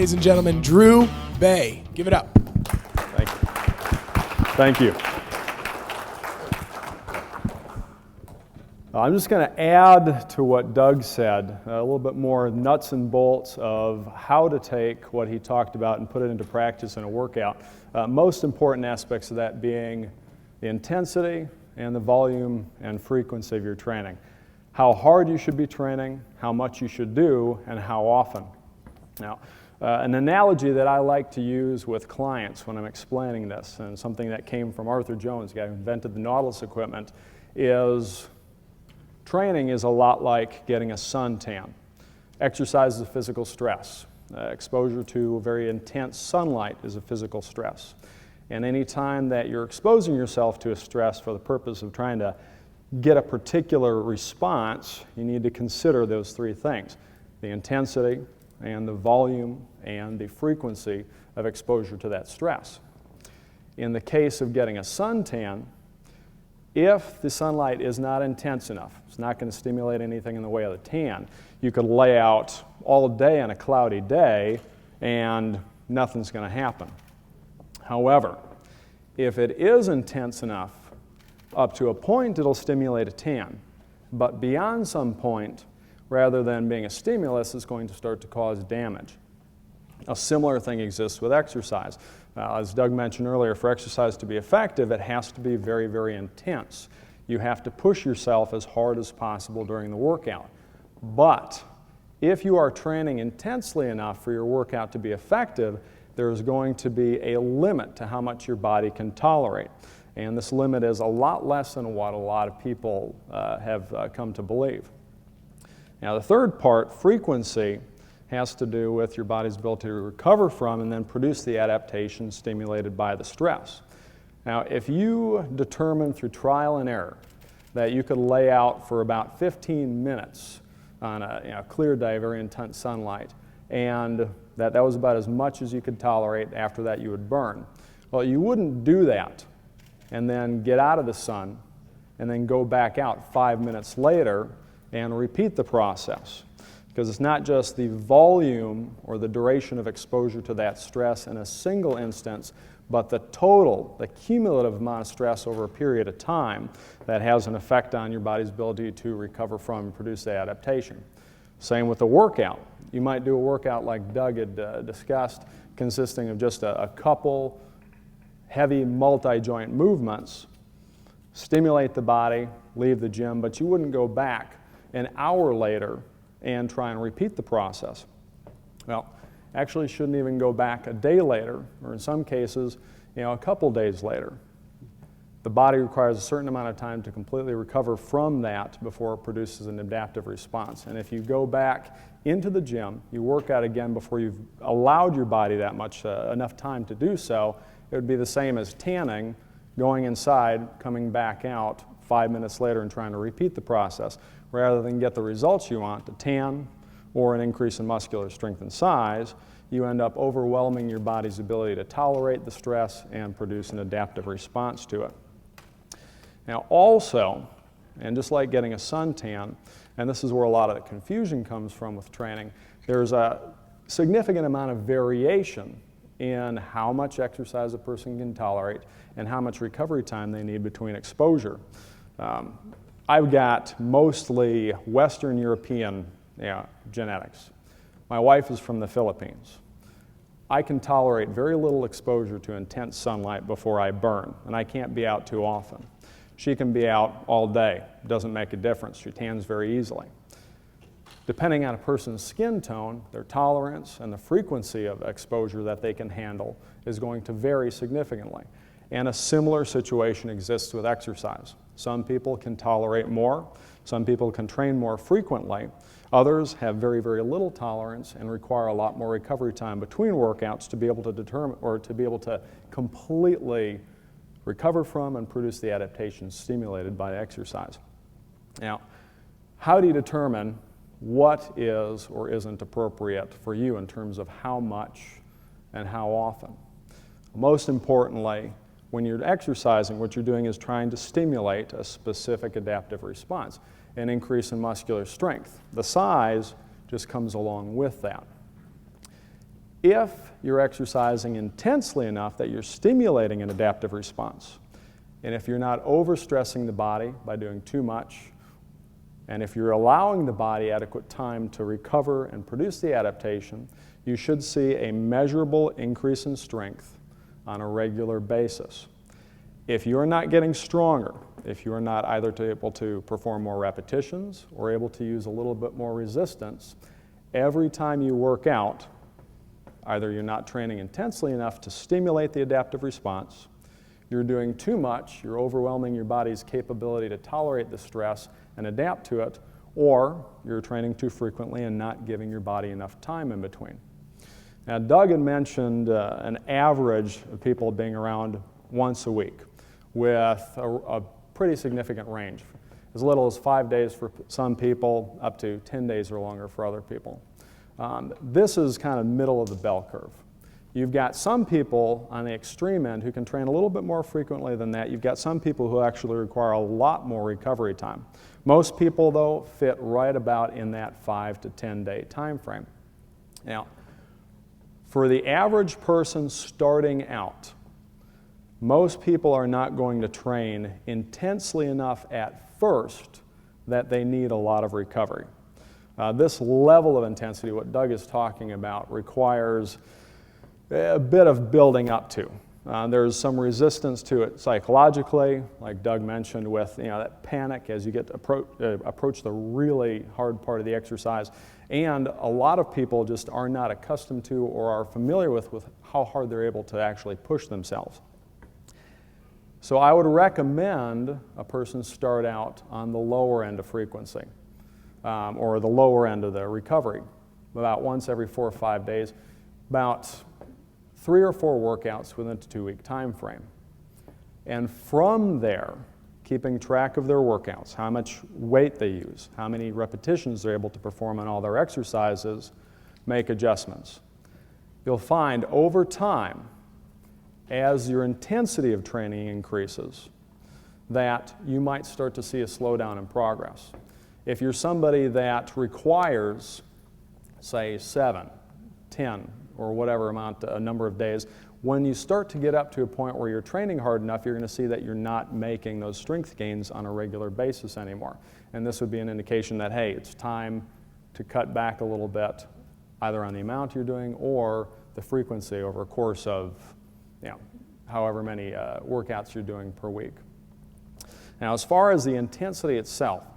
ladies and gentlemen, Drew Baye. Give it up. Thank you. Thank you. I'm just going to add to what Doug said, a little bit more nuts and bolts of how to take what he talked about and put it into practice in a workout. Most important aspects of that being the intensity and the volume and frequency of your training. How hard you should be training, how much you should do, and how often. Now, an analogy that I like to use with clients when I'm explaining this, and something that came from Arthur Jones, the guy who invented the Nautilus equipment, is training is a lot like getting a suntan. Exercise is a physical stress. Exposure to very intense sunlight is a physical stress. And any time that you're exposing yourself to a stress for the purpose of trying to get a particular response, you need to consider those three things: the intensity and the volume and the frequency of exposure to that stress. In the case of getting a suntan, if the sunlight is not intense enough, it's not going to stimulate anything in the way of the tan, you could lay out all day on a cloudy day and nothing's going to happen. However, if it is intense enough, up to a point it'll stimulate a tan, but beyond some point, rather than being a stimulus, it's going to start to cause damage. A similar thing exists with exercise. As Doug mentioned earlier, for exercise to be effective, it has to be very, very intense. You have to push yourself as hard as possible during the workout. But if you are training intensely enough for your workout to be effective, there is going to be a limit to how much your body can tolerate. And this limit is a lot less than what a lot of people have come to believe. Now, the third part, frequency, has to do with your body's ability to recover from and then produce the adaptation stimulated by the stress. Now, if you determine through trial and error that you could lay out for about 15 minutes on a clear day, very intense sunlight, and that was about as much as you could tolerate, after that you would burn. Well, you wouldn't do that and then get out of the sun and then go back out 5 minutes later and repeat the process. Because it's not just the volume or the duration of exposure to that stress in a single instance, but the total, the cumulative amount of stress over a period of time that has an effect on your body's ability to recover from and produce the adaptation. Same with the workout. You might do a workout like Doug had discussed, consisting of just a couple heavy multi-joint movements, stimulate the body, leave the gym, but you wouldn't go back an hour later and try and repeat the process. Well, actually shouldn't even go back a day later, or in some cases, a couple days later. The body requires a certain amount of time to completely recover from that before it produces an adaptive response. And if you go back into the gym, you work out again before you've allowed your body that much, enough time to do so, it would be the same as tanning, going inside, coming back out 5 minutes later and trying to repeat the process. Rather than get the results you want, a tan or an increase in muscular strength and size, you end up overwhelming your body's ability to tolerate the stress and produce an adaptive response to it. Now also, and just like getting a suntan, and this is where a lot of the confusion comes from with training, there's a significant amount of variation in how much exercise a person can tolerate and how much recovery time they need between exposure. I've got mostly Western European genetics. My wife is from the Philippines. I can tolerate very little exposure to intense sunlight before I burn, and I can't be out too often. She can be out all day. It doesn't make a difference. She tans very easily. Depending on a person's skin tone, their tolerance and the frequency of exposure that they can handle is going to vary significantly. And a similar situation exists with exercise. Some people can tolerate more. Some people can train more frequently. Others have very, very little tolerance and require a lot more recovery time between workouts to be able to determine or to be able to completely recover from and produce the adaptations stimulated by exercise. Now, how do you determine what is or isn't appropriate for you in terms of how much and how often? Most importantly, when you're exercising, what you're doing is trying to stimulate a specific adaptive response, an increase in muscular strength. The size just comes along with that. if you're exercising intensely enough that you're stimulating an adaptive response, and if you're not overstressing the body by doing too much, and if you're allowing the body adequate time to recover and produce the adaptation, you should see a measurable increase in strength on a regular basis. If you're not getting stronger, if you're not either able to perform more repetitions or able to use a little bit more resistance, every time you work out, either you're not training intensely enough to stimulate the adaptive response, you're doing too much, you're overwhelming your body's capability to tolerate the stress and adapt to it, or you're training too frequently and not giving your body enough time in between. Now, Doug had mentioned an average of people being around once a week with a pretty significant range, as little as 5 days for some people, up to 10 days or longer for other people. This is kind of middle of the bell curve. You've got some people on the extreme end who can train a little bit more frequently than that. You've got some people who actually require a lot more recovery time. Most people, though, fit right about in that 5 to 10 day time frame. Now, for the average person starting out, most people are not going to train intensely enough at first that they need a lot of recovery. This level of intensity, what Doug is talking about, requires a bit of building up to. There's some resistance to it psychologically, like Doug mentioned, with that panic as you get to approach the really hard part of the exercise. And a lot of people just are not accustomed to or are familiar with how hard they're able to actually push themselves. So I would recommend a person start out on the lower end of frequency, or the lower end of the recovery, about once every 4 or 5 days, about 3 or 4 workouts within a 2-week time frame. And from there, keeping track of their workouts, how much weight they use, how many repetitions they're able to perform on all their exercises, make adjustments. You'll find over time, as your intensity of training increases, that you might start to see a slowdown in progress. If you're somebody that requires, say, 7, 10, or whatever a number of days, when you start to get up to a point where you're training hard enough, you're going to see that you're not making those strength gains on a regular basis anymore. And this would be an indication that, hey, it's time to cut back a little bit, either on the amount you're doing or the frequency over a course of however many workouts you're doing per week. Now, as far as the intensity itself,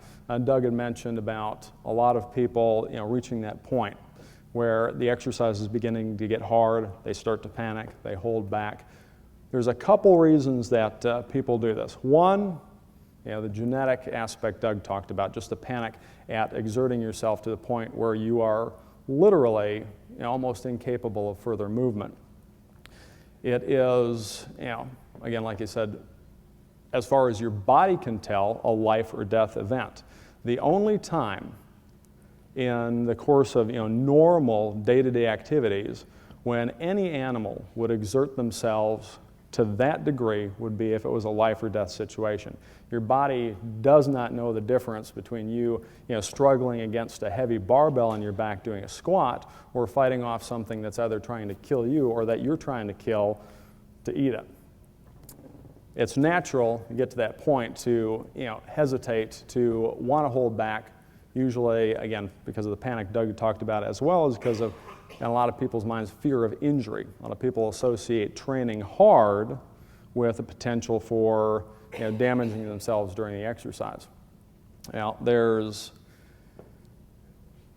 Doug had mentioned about a lot of people reaching that point where the exercise is beginning to get hard, they start to panic, they hold back. There's a couple reasons that people do this. One, the genetic aspect Doug talked about, just the panic at exerting yourself to the point where you are literally almost incapable of further movement. It is, again, like I said, as far as your body can tell, a life or death event. The only time in the course of normal day-to-day activities when any animal would exert themselves to that degree would be if it was a life or death situation. Your body does not know the difference between you struggling against a heavy barbell on your back doing a squat or fighting off something that's either trying to kill you or that you're trying to kill to eat it. It's natural to get to that point to hesitate, to want to hold back, usually, again, because of the panic Doug talked about, as well as because of, in a lot of people's minds, fear of injury. A lot of people associate training hard with the potential for damaging themselves during the exercise. Now, there's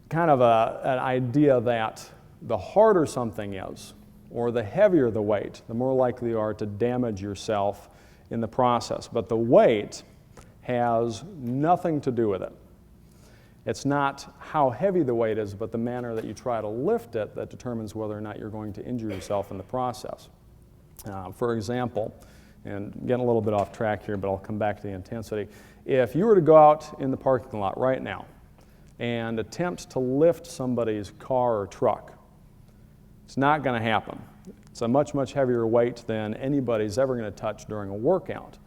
kind of an idea that the harder something is, or the heavier the weight, the more likely you are to damage yourself in the process. But the weight has nothing to do with it. It's not how heavy the weight is, but the manner that you try to lift it that determines whether or not you're going to injure yourself in the process. For example, and getting a little bit off track here, but I'll come back to the intensity. If you were to go out in the parking lot right now and attempt to lift somebody's car or truck, it's not going to happen. It's a much, much heavier weight than anybody's ever going to touch during a workout.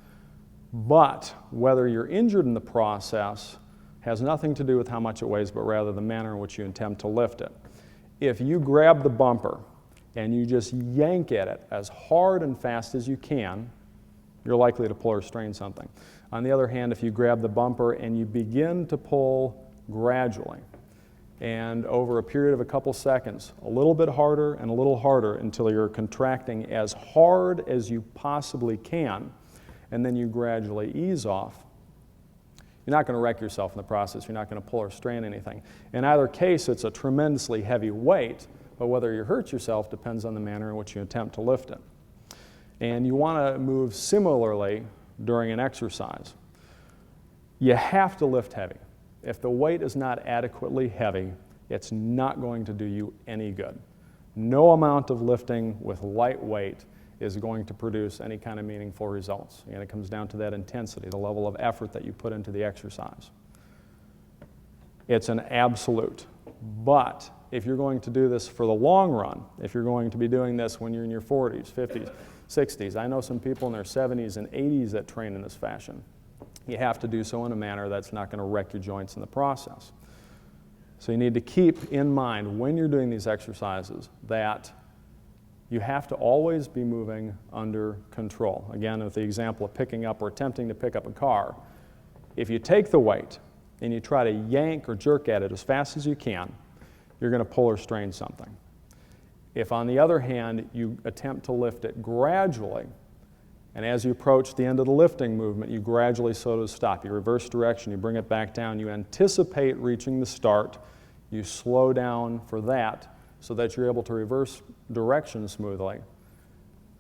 But whether you're injured in the process has nothing to do with how much it weighs, but rather the manner in which you attempt to lift it. If you grab the bumper and you just yank at it as hard and fast as you can, you're likely to pull or strain something. On the other hand, if you grab the bumper and you begin to pull gradually, and over a period of a couple seconds, a little bit harder and a little harder until you're contracting as hard as you possibly can, and then you gradually ease off, you're not going to wreck yourself in the process. You're not going to pull or strain anything. In either case, it's a tremendously heavy weight, but whether you hurt yourself depends on the manner in which you attempt to lift it. And you want to move similarly during an exercise. You have to lift heavy. If the weight is not adequately heavy, it's not going to do you any good. No amount of lifting with light weight is going to produce any kind of meaningful results. And it comes down to that intensity, the level of effort that you put into the exercise. It's an absolute. But if you're going to do this for the long run, if you're going to be doing this when you're in your 40s, 50s, 60s, I know some people in their 70s and 80s that train in this fashion. You have to do so in a manner that's not going to wreck your joints in the process. So you need to keep in mind when you're doing these exercises that you have to always be moving under control. Again, with the example of picking up or attempting to pick up a car, if you take the weight and you try to yank or jerk at it as fast as you can, you're going to pull or strain something. If, on the other hand, you attempt to lift it gradually, and as you approach the end of the lifting movement, you gradually sort of stop. You reverse direction, you bring it back down, you anticipate reaching the start, you slow down for that so that you're able to reverse direction smoothly.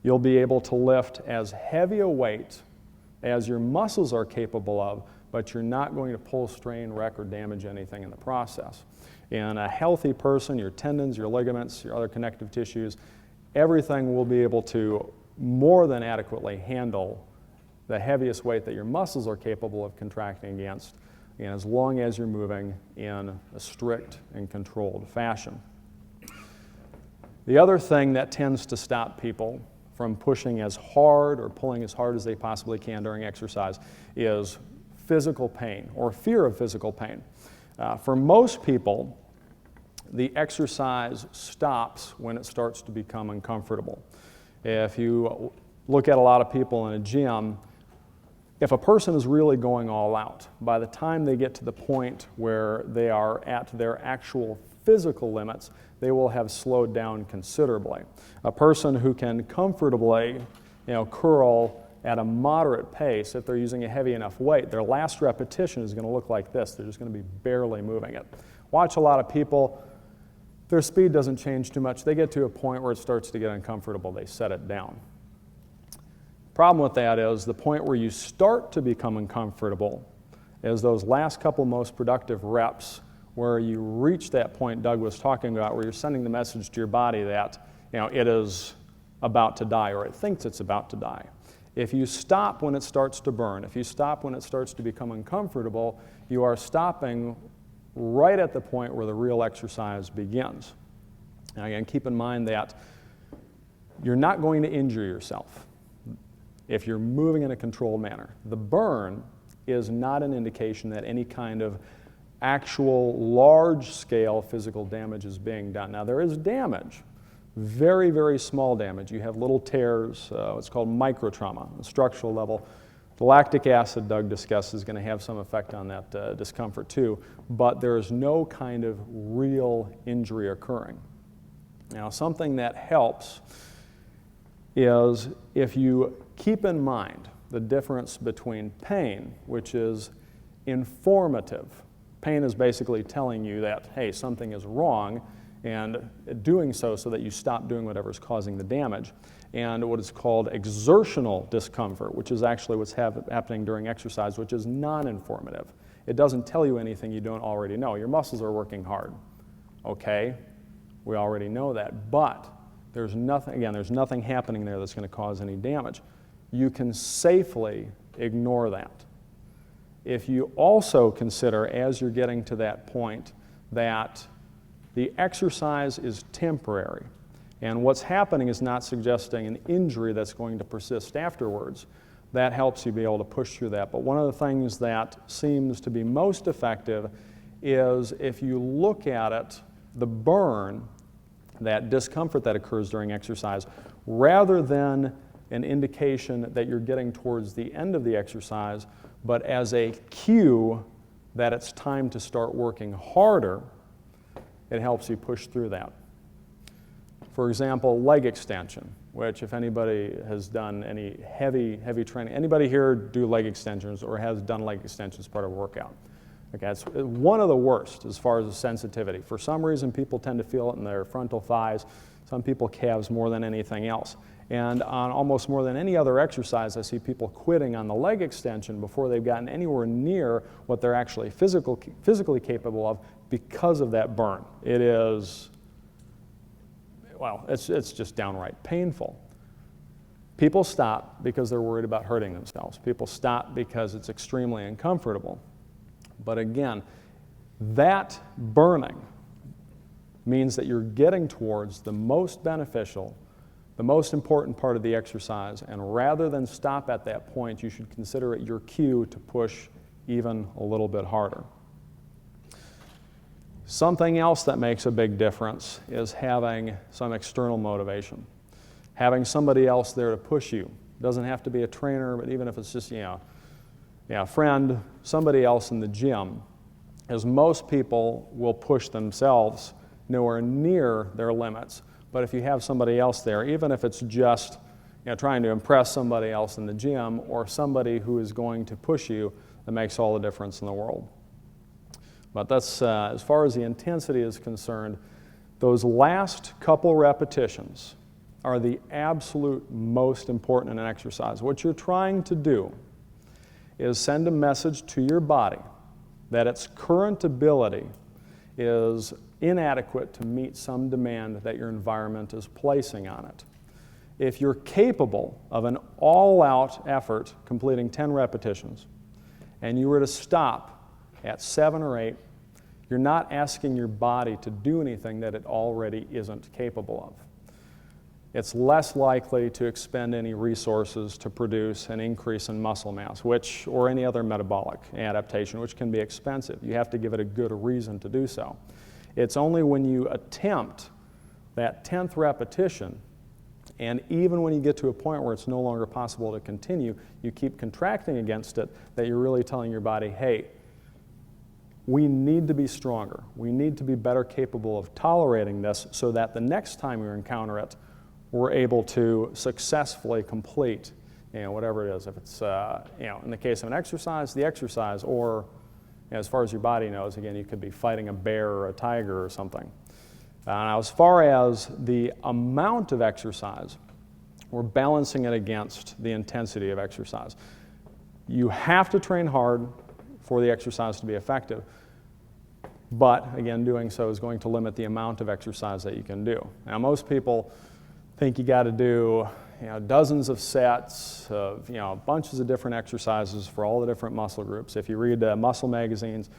You'll be able to lift as heavy a weight as your muscles are capable of, but you're not going to pull, strain, wreck, or damage anything in the process. In a healthy person, your tendons, your ligaments, your other connective tissues, everything will be able to more than adequately handle the heaviest weight that your muscles are capable of contracting against, and as long as you're moving in a strict and controlled fashion. The other thing that tends to stop people from pushing as hard or pulling as hard as they possibly can during exercise is physical pain or fear of physical pain. For most people, the exercise stops when it starts to become uncomfortable. If you look at a lot of people in a gym, if a person is really going all out, by the time they get to the point where they are at their actual physical limits, they will have slowed down considerably. A person who can comfortably, curl at a moderate pace, if they're using a heavy enough weight, their last repetition is going to look like this. They're just going to be barely moving it. Watch a lot of people, their speed doesn't change too much. They get to a point where it starts to get uncomfortable. They set it down. Problem with that is the point where you start to become uncomfortable is those last couple most productive reps where you reach that point Doug was talking about, where you're sending the message to your body that it is about to die, or it thinks it's about to die. If you stop when it starts to burn, if you stop when it starts to become uncomfortable, you are stopping right at the point where the real exercise begins. Now again, keep in mind that you're not going to injure yourself if you're moving in a controlled manner. The burn is not an indication that any kind of actual large-scale physical damage is being done. Now there is damage, very, very small damage. You have little tears, what's called microtrauma, on the structural level. The lactic acid Doug discussed is going to have some effect on that discomfort too, but there is no kind of real injury occurring. Now something that helps is if you keep in mind the difference between pain, which is informative. Pain is basically telling you that, hey, something is wrong, and doing so that you stop doing whatever is causing the damage. And what is called exertional discomfort, which is actually what's happening during exercise, which is non-informative. It doesn't tell you anything you don't already know. Your muscles are working hard. Okay, we already know that. But there's nothing happening there that's going to cause any damage. You can safely ignore that. If you also consider, as you're getting to that point, that the exercise is temporary, and what's happening is not suggesting an injury that's going to persist afterwards, that helps you be able to push through that. But one of the things that seems to be most effective is if you look at it, the burn, that discomfort that occurs during exercise, rather than an indication that you're getting towards the end of the exercise, but as a cue that it's time to start working harder, it helps you push through that. For example, leg extension, which if anybody has done any heavy training, anybody here do leg extensions or has done leg extensions as part of a workout? Okay, it's one of the worst as far as the sensitivity. For some reason, people tend to feel it in their frontal thighs. Some people calves more than anything else. And on almost more than any other exercise, I see people quitting on the leg extension before they've gotten anywhere near what they're actually physically capable of because of that burn. It is, well, it's just downright painful. People stop because they're worried about hurting themselves. People stop because it's extremely uncomfortable. But again, that burning means that you're getting towards the most beneficial, the most important part of the exercise, and rather than stop at that point, you should consider it your cue to push even a little bit harder. Something else that makes a big difference is having some external motivation. Having somebody else there to push you. It doesn't have to be a trainer, but even if it's just, a friend, somebody else in the gym, as most people will push themselves nowhere near their limits. But if you have somebody else there, even if it's just trying to impress somebody else in the gym or somebody who is going to push you, that makes all the difference in the world. But that's, as far as the intensity is concerned, those last couple repetitions are the absolute most important in an exercise. What you're trying to do is send a message to your body that its current ability is inadequate to meet some demand that your environment is placing on it. If you're capable of an all-out effort completing 10 repetitions, and you were to stop at 7 or 8, you're not asking your body to do anything that it already isn't capable of. It's less likely to expend any resources to produce an increase in muscle mass, or any other metabolic adaptation, which can be expensive. You have to give it a good reason to do so. It's only when you attempt that 10th repetition, and even when you get to a point where it's no longer possible to continue, you keep contracting against it, that you're really telling your body, hey, we need to be stronger. We need to be better capable of tolerating this so that the next time we encounter it, we're able to successfully complete, whatever it is. If it's, in the case of an exercise, the exercise, or as far as your body knows, again, you could be fighting a bear or a tiger or something. Now, as far as the amount of exercise, we're balancing it against the intensity of exercise. You have to train hard for the exercise to be effective, but again, doing so is going to limit the amount of exercise that you can do. Now, most people think you got to do dozens of sets of bunches of different exercises for all the different muscle groups. If you read muscle magazines,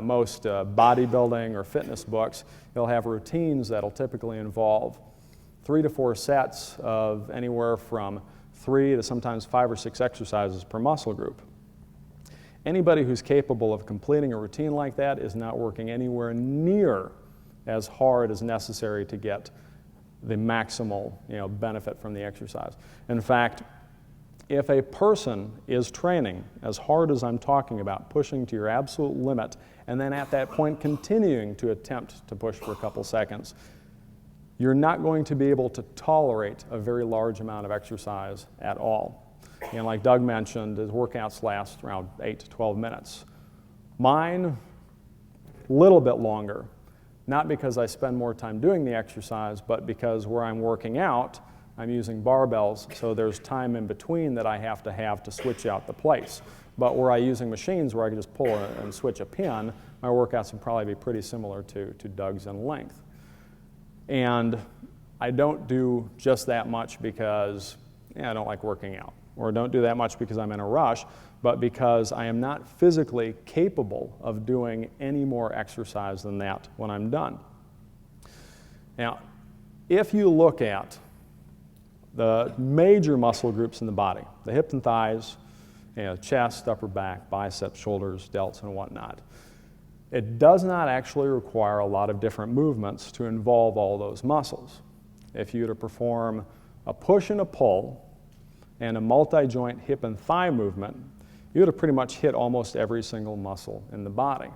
most bodybuilding or fitness books, they'll have routines that'll typically involve 3 to 4 sets of anywhere from 3 to sometimes 5 or 6 exercises per muscle group. Anybody who's capable of completing a routine like that is not working anywhere near as hard as necessary to get the maximal benefit from the exercise. In fact, if a person is training as hard as I'm talking about, pushing to your absolute limit, and then at that point continuing to attempt to push for a couple seconds, you're not going to be able to tolerate a very large amount of exercise at all. And like Doug mentioned, his workouts last around 8 to 12 minutes. Mine, a little bit longer. Not because I spend more time doing the exercise, but because where I'm working out, I'm using barbells, so there's time in between that I have to switch out the plates. But where I'm using machines where I can just pull and switch a pin, my workouts would probably be pretty similar to Doug's in length. And I don't do just that much because I don't like working out, or don't do that much because I'm in a rush, but because I am not physically capable of doing any more exercise than that when I'm done. Now, if you look at the major muscle groups in the body, the hips and thighs, chest, upper back, biceps, shoulders, delts, and whatnot, It does not actually require a lot of different movements to involve all those muscles. If you were to perform a push and a pull and a multi-joint hip and thigh movement, you would have pretty much hit almost every single muscle in the body.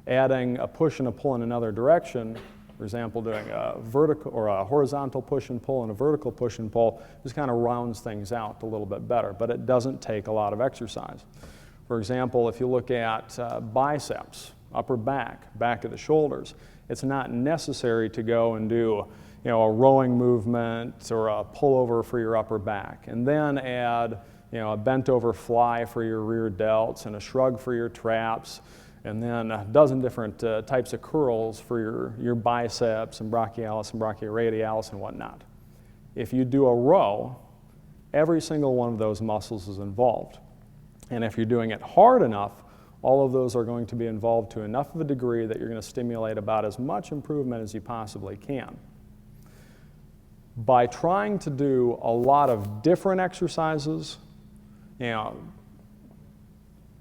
Adding a push and a pull in another direction, for example, doing a vertical or a horizontal push and pull and a vertical push and pull, just kind of rounds things out a little bit better, but it doesn't take a lot of exercise. For example, if you look at biceps, upper back, back of the shoulders, it's not necessary to go and do a rowing movement or a pullover for your upper back, and then add a bent over fly for your rear delts and a shrug for your traps, and then a dozen different types of curls for your biceps and brachialis and brachioradialis and whatnot. If you do a row, every single one of those muscles is involved. And if you're doing it hard enough, all of those are going to be involved to enough of a degree that you're going to stimulate about as much improvement as you possibly can. By trying to do a lot of different exercises,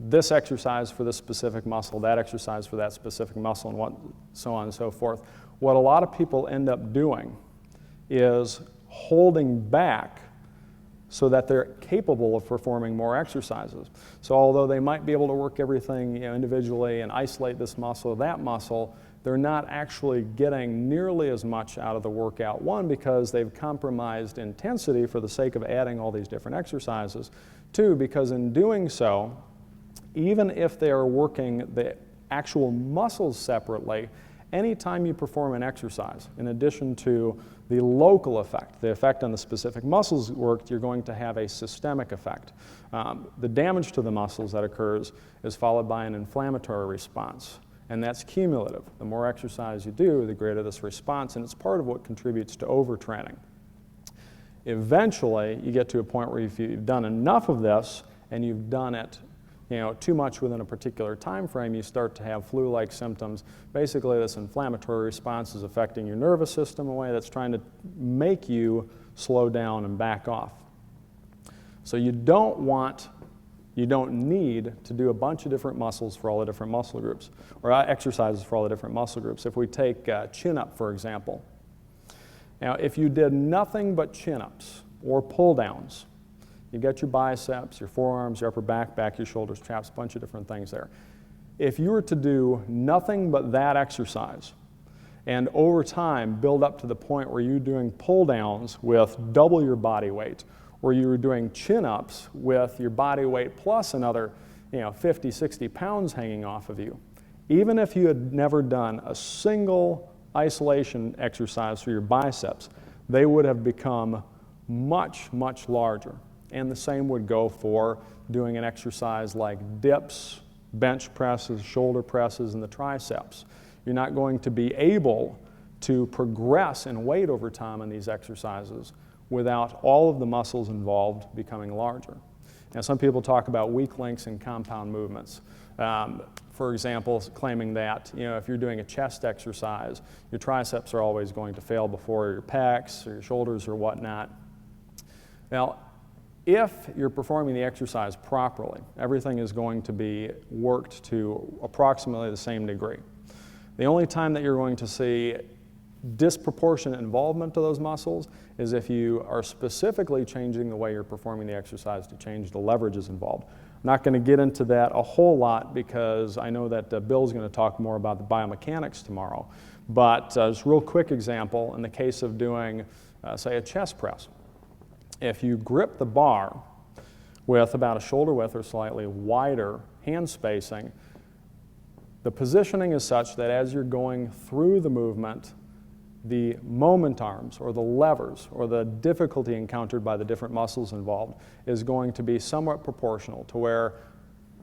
this exercise for this specific muscle, that exercise for that specific muscle, and so on and so forth, what a lot of people end up doing is holding back so that they're capable of performing more exercises. So although they might be able to work everything individually and isolate this muscle or that muscle, they're not actually getting nearly as much out of the workout. One, because they've compromised intensity for the sake of adding all these different exercises. Two, because in doing so, even if they are working the actual muscles separately, anytime you perform an exercise, in addition to the local effect, the effect on the specific muscles worked, you're going to have a systemic effect. The damage to the muscles that occurs is followed by an inflammatory response, and that's cumulative. The more exercise you do, the greater this response, and it's part of what contributes to overtraining. Eventually, you get to a point where if you've done enough of this and you've done it too much within a particular time frame, you start to have flu-like symptoms. Basically, this inflammatory response is affecting your nervous system in a way that's trying to make you slow down and back off. So you don't need to do a bunch of different muscles for all the different muscle groups, or exercises for all the different muscle groups. If we take chin-up, for example. Now, if you did nothing but chin-ups or pull-downs, you got your biceps, your forearms, your upper back, your shoulders, traps, a bunch of different things there. If you were to do nothing but that exercise, and over time build up to the point where you're doing pull-downs with double your body weight, or you were doing chin-ups with your body weight plus another 50, 60 pounds hanging off of you, even if you had never done a single isolation exercise for your biceps, they would have become much, much larger. And the same would go for doing an exercise like dips, bench presses, shoulder presses, and the triceps. You're not going to be able to progress in weight over time in these exercises without all of the muscles involved becoming larger. Now, some people talk about weak links and compound movements. For example, claiming that if you're doing a chest exercise, your triceps are always going to fail before your pecs or your shoulders or whatnot. Now, if you're performing the exercise properly, everything is going to be worked to approximately the same degree. The only time that you're going to see disproportionate involvement to those muscles is if you are specifically changing the way you're performing the exercise to change the leverages involved. I'm not going to get into that a whole lot because I know that Bill's going to talk more about the biomechanics tomorrow. But just a real quick example, in the case of doing, say, a chest press. If you grip the bar with about a shoulder width or slightly wider hand spacing, the positioning is such that as you're going through the movement, the moment arms or the levers or the difficulty encountered by the different muscles involved is going to be somewhat proportional to where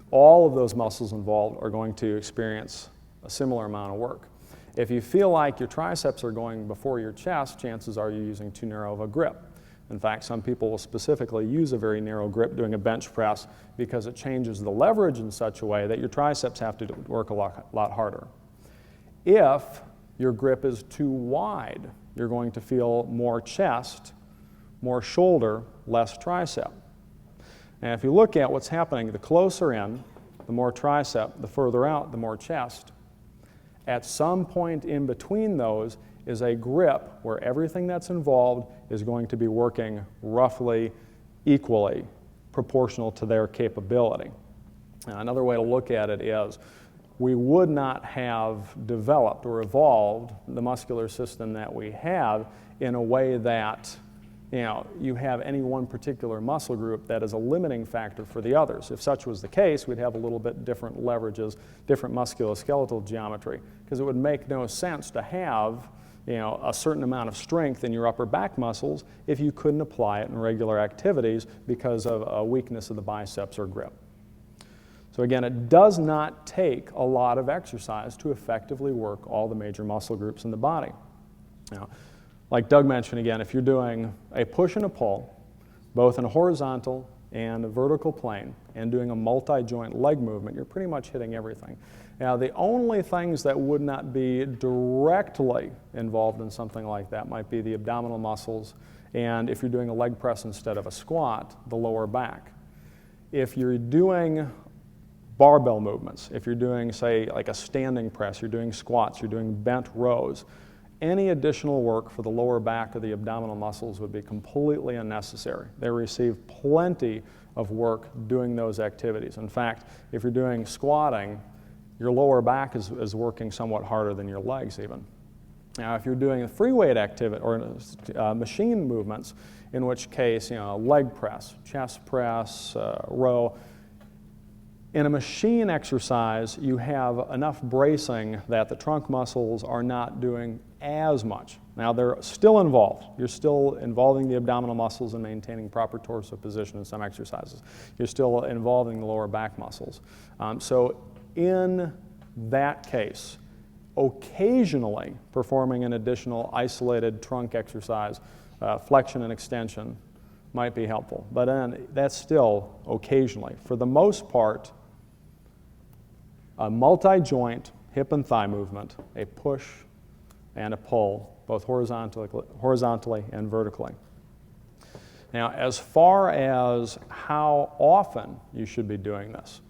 all of those muscles involved are going to experience a similar amount of work. If you feel like your triceps are going before your chest, chances are you're using too narrow of a grip. In fact, some people will specifically use a very narrow grip doing a bench press because it changes the leverage in such a way that your triceps have to work a lot harder. If your grip is too wide, you're going to feel more chest, more shoulder, less tricep. And if you look at what's happening, the closer in, the more tricep, the further out, the more chest. At some point in between those is a grip where everything that's involved is going to be working roughly equally proportional to their capability. Now, another way to look at it is we would not have developed or evolved the muscular system that we have in a way that you have any one particular muscle group that is a limiting factor for the others. If such was the case, we'd have a little bit different leverages, different musculoskeletal geometry, because it would make no sense to have a certain amount of strength in your upper back muscles if you couldn't apply it in regular activities because of a weakness of the biceps or grip. So again, it does not take a lot of exercise to effectively work all the major muscle groups in the body. Now, like Doug mentioned again, if you're doing a push and a pull, both in a horizontal and a vertical plane, and doing a multi-joint leg movement, you're pretty much hitting everything. Now, the only things that would not be directly involved in something like that might be the abdominal muscles, and if you're doing a leg press instead of a squat, the lower back. If you're doing barbell movements, if you're doing, say, like a standing press, you're doing squats, you're doing bent rows, any additional work for the lower back or the abdominal muscles would be completely unnecessary. They receive plenty of work doing those activities. In fact, if you're doing squatting, your lower back is working somewhat harder than your legs even. Now, if you're doing a free weight activity or machine movements, in which case, leg press, chest press, row, in a machine exercise, you have enough bracing that the trunk muscles are not doing as much. Now, they're still involved. You're still involving the abdominal muscles and maintaining proper torso position in some exercises. You're still involving the lower back muscles. So in that case, occasionally performing an additional isolated trunk exercise, flexion and extension, might be helpful. But then that's still occasionally. For the most part, a multi-joint hip and thigh movement, a push and a pull, both horizontally and vertically. Now, as far as how often you should be doing this,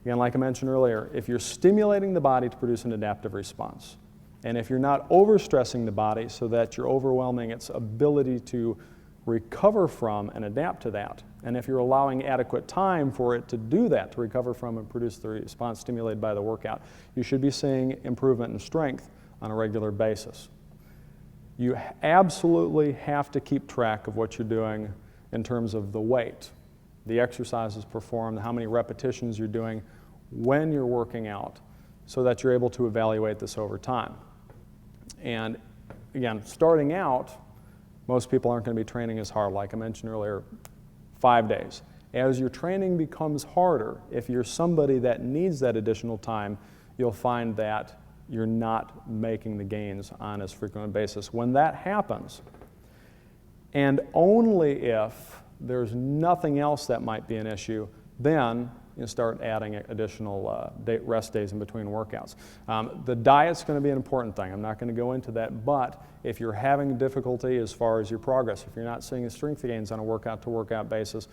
again, like I mentioned earlier, if you're stimulating the body to produce an adaptive response, and if you're not overstressing the body so that you're overwhelming its ability to recover from and adapt to that, and if you're allowing adequate time for it to do that, to recover from and produce the response stimulated by the workout, you should be seeing improvement in strength on a regular basis. You absolutely have to keep track of what you're doing in terms of the weight, the exercises performed, how many repetitions you're doing when you're working out, so that you're able to evaluate this over time. And again, starting out, most people aren't going to be training as hard. Like I mentioned earlier, 5 days. As your training becomes harder, if you're somebody that needs that additional time, you'll find that you're not making the gains on as frequent a basis. When that happens, and only if there's nothing else that might be an issue, then you start adding additional rest days in between workouts. The diet's going to be an important thing. I'm not going to go into that, but if you're having difficulty as far as your progress, if you're not seeing the strength gains on a workout-to-workout basis,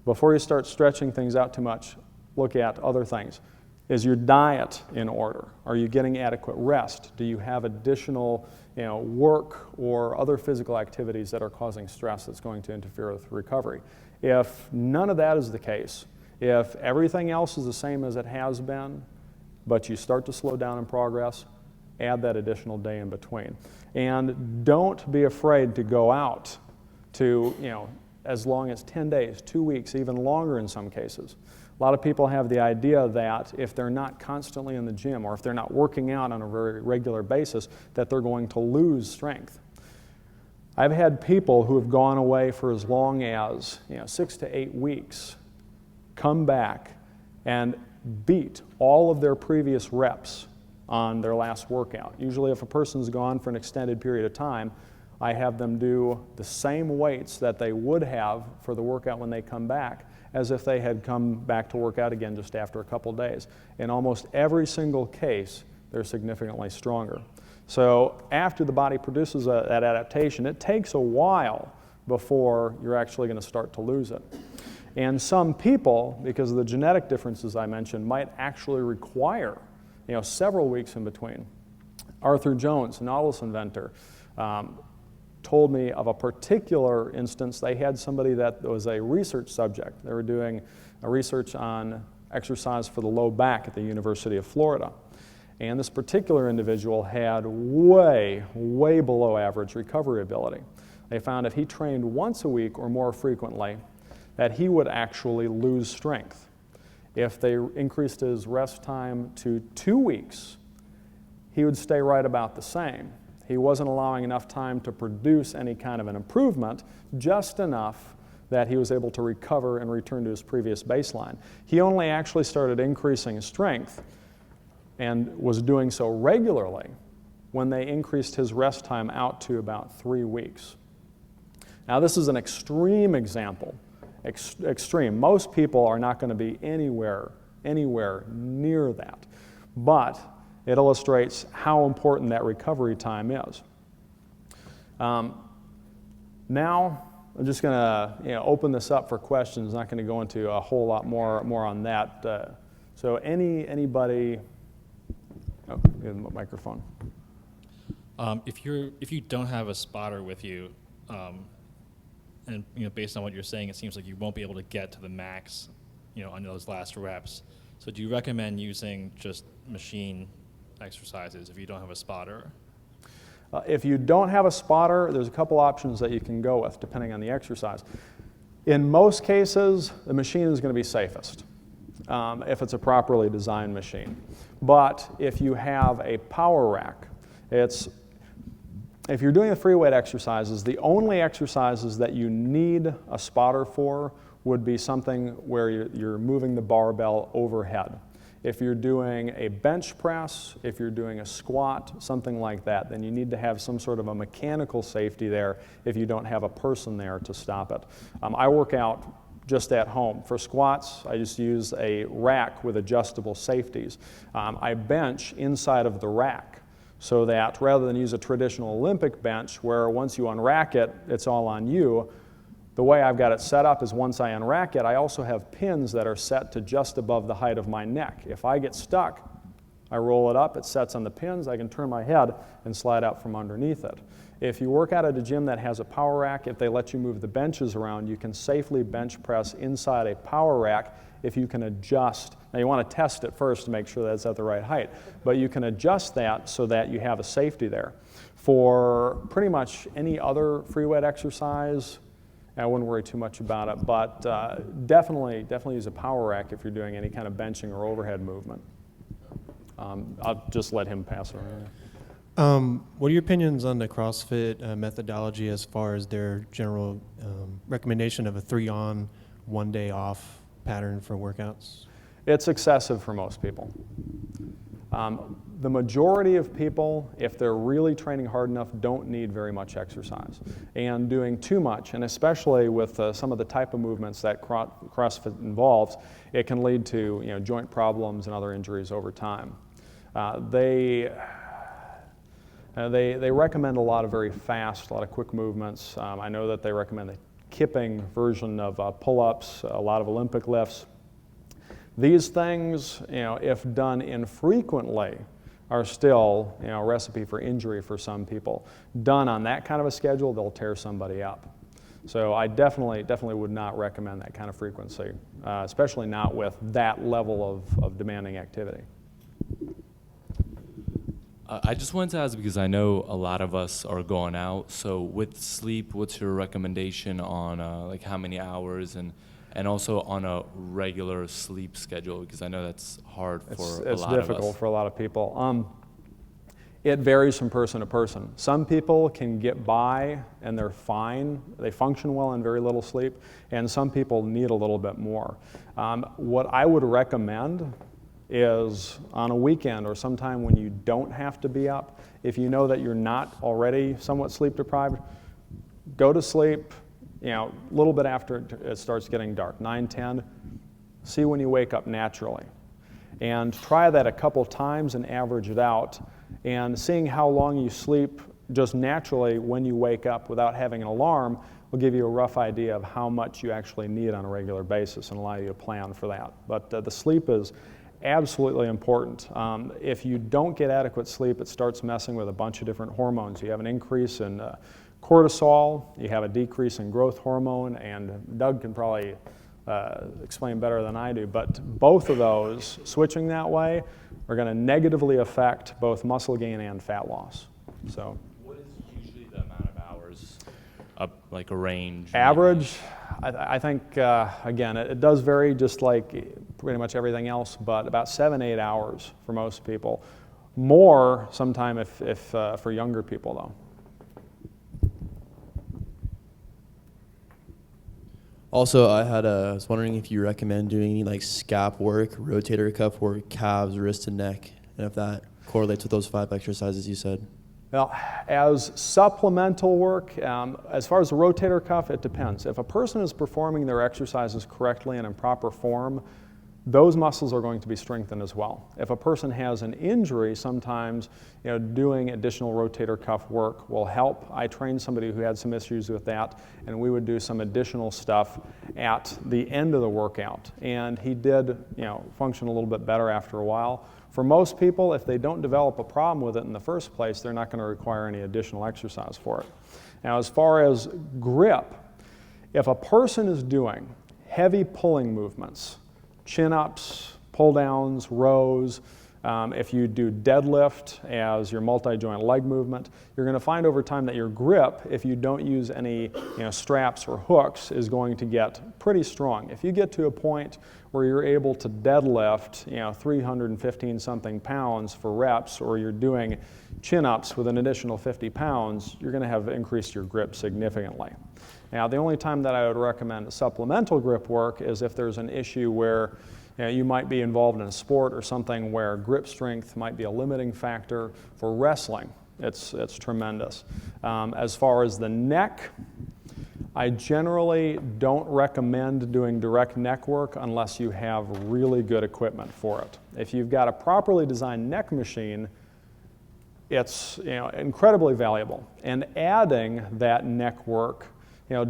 before you start stretching things out too much, look at other things. Is your diet in order? Are you getting adequate rest? Do you have additional work or other physical activities that are causing stress that's going to interfere with recovery? If none of that is the case, if everything else is the same as it has been, but you start to slow down in progress, add that additional day in between. And don't be afraid to go out to, as long as 10 days, 2 weeks, even longer in some cases. A lot of people have the idea that if they're not constantly in the gym or if they're not working out on a very regular basis, that they're going to lose strength. I've had people who have gone away for as long as 6 to 8 weeks come back and beat all of their previous reps on their last workout. Usually if a person's gone for an extended period of time, I have them do the same weights that they would have for the workout when they come back as if they had come back to work out again just after a couple days. In almost every single case, they're significantly stronger. So after the body produces that adaptation, it takes a while before you're actually going to start to lose it. And some people, because of the genetic differences I mentioned, might actually require several weeks in between. Arthur Jones, Nautilus inventor, told me of a particular instance. They had somebody that was a research subject. They were doing a research on exercise for the low back at the University of Florida. And this particular individual had way, way below average recovery ability. They found if he trained once a week or more frequently, that he would actually lose strength. If they increased his rest time to 2 weeks, he would stay right about the same. He wasn't allowing enough time to produce any kind of an improvement, just enough that he was able to recover and return to his previous baseline. He only actually started increasing his strength and was doing so regularly when they increased his rest time out to about 3 weeks. Now this is an extreme example, extreme. Most people are not going to be anywhere near that, but it illustrates how important that recovery time is. Now I'm just going to open this up for questions. Not going to go into a whole lot more on that. So anybody? Oh, give them a microphone. If you don't have a spotter with you, and based on what you're saying, it seems like you won't be able to get to the max, on those last reps. So do you recommend using just machine exercises if you don't have a spotter? If you don't have a spotter, there's a couple options that you can go with depending on the exercise. In most cases, the machine is going to be safest if it's a properly designed machine. But if you have a power rack, if you're doing the free weight exercises, the only exercises that you need a spotter for would be something where you're moving the barbell overhead. If you're doing a bench press, if you're doing a squat, something like that, then you need to have some sort of a mechanical safety there if you don't have a person there to stop it. I work out just at home. For squats, I just use a rack with adjustable safeties. I bench inside of the rack so that rather than use a traditional Olympic bench where once you unrack it, it's all on you, the way I've got it set up is once I unrack it, I also have pins that are set to just above the height of my neck. If I get stuck, I roll it up, it sets on the pins, I can turn my head and slide out from underneath it. If you work out at a gym that has a power rack, if they let you move the benches around, you can safely bench press inside a power rack if you can adjust. Now you want to test it first to make sure that it's at the right height, but you can adjust that so that you have a safety there. For pretty much any other free weight exercise, I wouldn't worry too much about it, but definitely use a power rack if you're doing any kind of benching or overhead movement. I'll just let him pass it around. What are your opinions on the CrossFit methodology as far as their general recommendation of a 3-on, 1 day off pattern for workouts? It's excessive for most people. The majority of people, if they're really training hard enough, don't need very much exercise. And doing too much, and especially with some of the type of movements that CrossFit involves, it can lead to joint problems and other injuries over time. They recommend a lot of very fast, a lot of quick movements. I know that they recommend the kipping version of pull-ups, a lot of Olympic lifts. These things, if done infrequently, are still a recipe for injury for some people. Done on that kind of a schedule, they'll tear somebody up. So I definitely would not recommend that kind of frequency, especially not with that level of demanding activity. I just wanted to ask because I know a lot of us are going out. So with sleep, what's your recommendation on like how many hours and also on a regular sleep schedule? Because I know that's hard for a lot of us. It's difficult for a lot of people. It varies from person to person. Some people can get by and they're fine. They function well in very little sleep. And some people need a little bit more. What I would recommend is on a weekend or sometime when you don't have to be up, if you know that you're not already somewhat sleep deprived, go to sleep, a little bit after it starts getting dark, 9, 10, see when you wake up naturally. And try that a couple times and average it out. And seeing how long you sleep just naturally when you wake up without having an alarm will give you a rough idea of how much you actually need on a regular basis and allow you to plan for that. But the sleep is absolutely important. If you don't get adequate sleep, it starts messing with a bunch of different hormones. You have an increase in cortisol, you have a decrease in growth hormone, and Doug can probably explain better than I do, but both of those, switching that way, are going to negatively affect both muscle gain and fat loss. So, what is usually the amount of hours, like a range? Average, I think, again, it does vary just like pretty much everything else, but about 7-8 hours for most people. More sometime if for younger people, though. Also, I was wondering if you recommend doing any like scap work, rotator cuff work, calves, wrist, and neck, and if that correlates with those 5 exercises you said. Well, as supplemental work, as far as the rotator cuff, it depends. If a person is performing their exercises correctly and in proper form, those muscles are going to be strengthened as well. If a person has an injury, sometimes doing additional rotator cuff work will help. I trained somebody who had some issues with that, and we would do some additional stuff at the end of the workout. And he did function a little bit better after a while. For most people, if they don't develop a problem with it in the first place, they're not going to require any additional exercise for it. Now, as far as grip, if a person is doing heavy pulling movements, chin-ups, pull-downs, rows, if you do deadlift as your multi-joint leg movement, you're going to find over time that your grip, if you don't use any straps or hooks, is going to get pretty strong. If you get to a point where you're able to deadlift 315-something pounds for reps, or you're doing chin-ups with an additional 50 pounds, you're going to have increased your grip significantly. Now, the only time that I would recommend supplemental grip work is if there's an issue where you might be involved in a sport or something where grip strength might be a limiting factor. For wrestling, it's tremendous. As far as the neck, I generally don't recommend doing direct neck work unless you have really good equipment for it. If you've got a properly designed neck machine, it's incredibly valuable. And adding that neck work your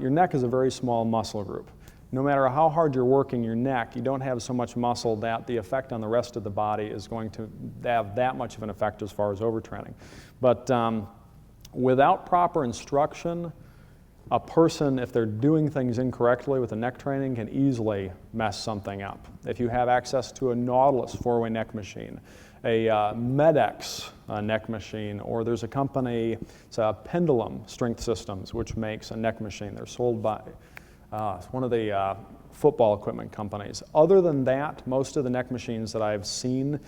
neck is a very small muscle group. No matter how hard you're working your neck, you don't have so much muscle that the effect on the rest of the body is going to have that much of an effect as far as overtraining. But without proper instruction, a person, if they're doing things incorrectly with the neck training, can easily mess something up. If you have access to a Nautilus 4-way neck machine, a Medex neck machine, or there's a company, it's Pendulum Strength Systems, which makes a neck machine. They're sold by one of the football equipment companies. Other than that, most of the neck machines that I've seen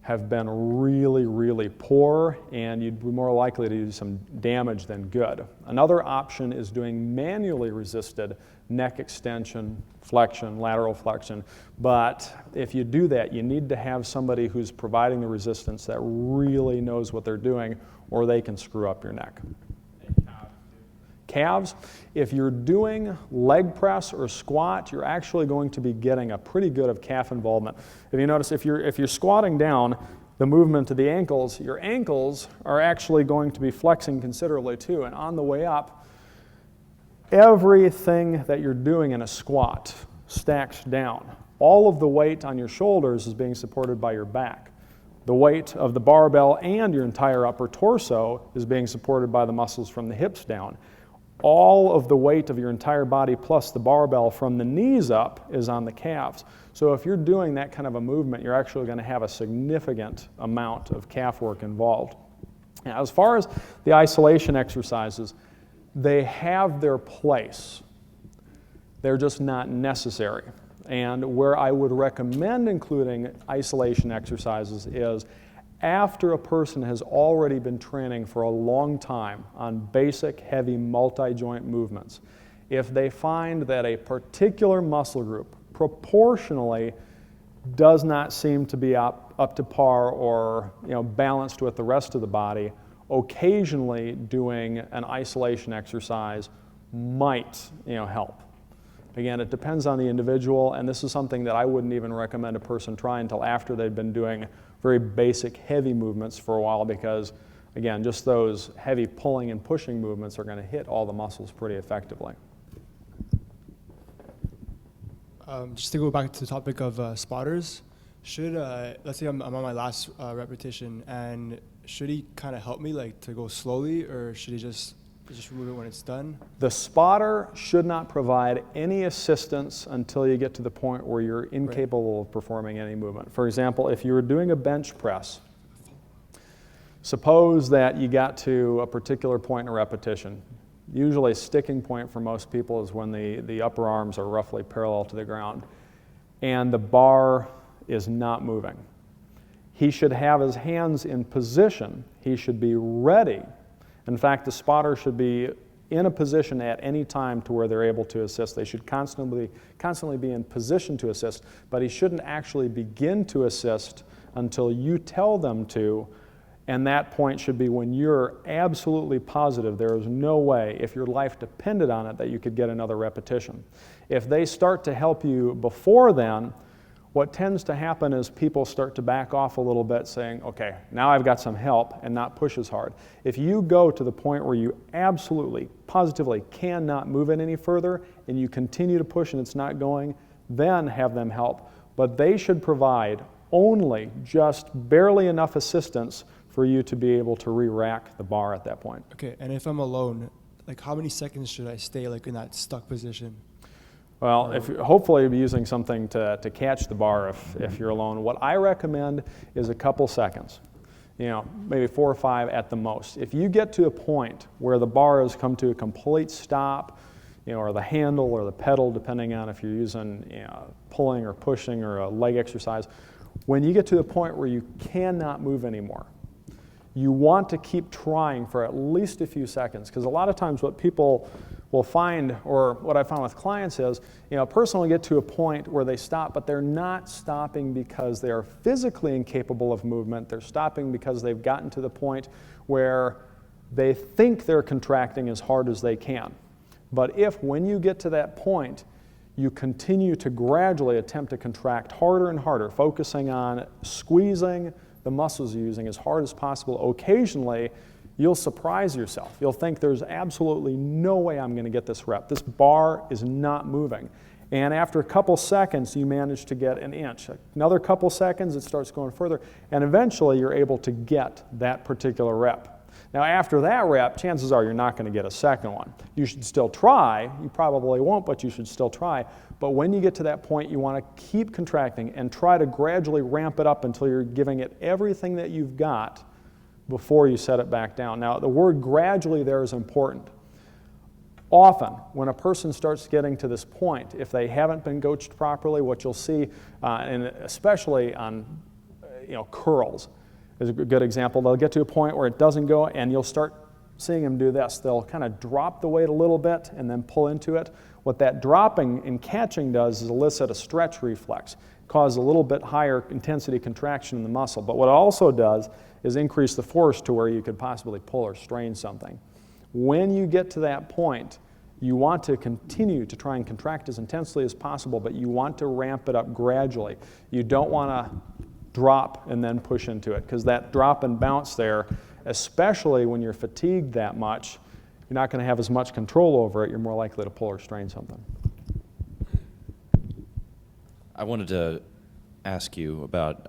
have been really, really poor, and you'd be more likely to do some damage than good. Another option is doing manually resisted neck extension, flexion, lateral flexion. But if you do that, you need to have somebody who's providing the resistance that really knows what they're doing, or they can screw up your neck. Calves, if you're doing leg press or squat, you're actually going to be getting a pretty good of calf involvement. If you notice, if you're squatting down, the movement to the ankles, your ankles are actually going to be flexing considerably too. And on the way up, everything that you're doing in a squat stacks down. All of the weight on your shoulders is being supported by your back. The weight of the barbell and your entire upper torso is being supported by the muscles from the hips down. All of the weight of your entire body plus the barbell from the knees up is on the calves. So if you're doing that kind of a movement, you're actually going to have a significant amount of calf work involved. Now, as far as the isolation exercises, they have their place. They're just not necessary. And where I would recommend including isolation exercises is after a person has already been training for a long time on basic, heavy, multi-joint movements. If they find that a particular muscle group proportionally does not seem to be up to par or balanced with the rest of the body, occasionally doing an isolation exercise might help. Again, it depends on the individual, and this is something that I wouldn't even recommend a person try until after they've been doing very basic, heavy movements for a while, because, again, just those heavy pulling and pushing movements are going to hit all the muscles pretty effectively. Just to go back to the topic of spotters, Should, let's say I'm on my last repetition, and should he kind of help me, like, to go slowly, or should he just remove it when it's done? The spotter should not provide any assistance until you get to the point where you're incapable of performing any movement. For example, if you were doing a bench press, suppose that you got to a particular point in a repetition. Usually a sticking point for most people is when the upper arms are roughly parallel to the ground and the bar is not moving. He should have his hands in position. He should be ready. In fact, the spotter should be in a position at any time to where they're able to assist. They should constantly be in position to assist, but he shouldn't actually begin to assist until you tell them to, and that point should be when you're absolutely positive there is no way, if your life depended on it, that you could get another repetition. If they start to help you before then, what tends to happen is people start to back off a little bit saying, okay, now I've got some help, and not push as hard. If you go to the point where you absolutely, positively cannot move it any further and you continue to push and it's not going, then have them help. But they should provide only just barely enough assistance for you to be able to re-rack the bar at that point. Okay, and if I'm alone, like, how many seconds should I stay, like, in that stuck position? Well, hopefully you'll be using something to catch the bar if you're alone. What I recommend is a couple seconds, maybe 4 or 5 at the most. If you get to a point where the bar has come to a complete stop, or the handle or the pedal, depending on if you're using pulling or pushing or a leg exercise, when you get to a point where you cannot move anymore, you want to keep trying for at least a few seconds, because a lot of times what people will find, or what I found with clients is, a person will get to a point where they stop, but they're not stopping because they are physically incapable of movement. They're stopping because they've gotten to the point where they think they're contracting as hard as they can. But if, when you get to that point, you continue to gradually attempt to contract harder and harder, focusing on squeezing the muscles you're using as hard as possible, occasionally you'll surprise yourself. You'll think there's absolutely no way I'm going to get this rep. This bar is not moving. And after a couple seconds, you manage to get an inch. Another couple seconds, it starts going further. And eventually, you're able to get that particular rep. Now, after that rep, chances are you're not going to get a second one. You should still try. You probably won't, but you should still try. But when you get to that point, you want to keep contracting and try to gradually ramp it up until you're giving it everything that you've got before you set it back down. Now, the word gradually there is important. Often, when a person starts getting to this point, if they haven't been coached properly, what you'll see, and especially on curls, is a good example. They'll get to a point where it doesn't go, and you'll start seeing them do this. They'll kind of drop the weight a little bit and then pull into it. What that dropping and catching does is elicit a stretch reflex, cause a little bit higher intensity contraction in the muscle. But what it also does is increase the force to where you could possibly pull or strain something. When you get to that point, you want to continue to try and contract as intensely as possible, but you want to ramp it up gradually. You don't want to drop and then push into it, because that drop and bounce there, especially when you're fatigued that much, you're not going to have as much control over it. You're more likely to pull or strain something. I wanted to ask you about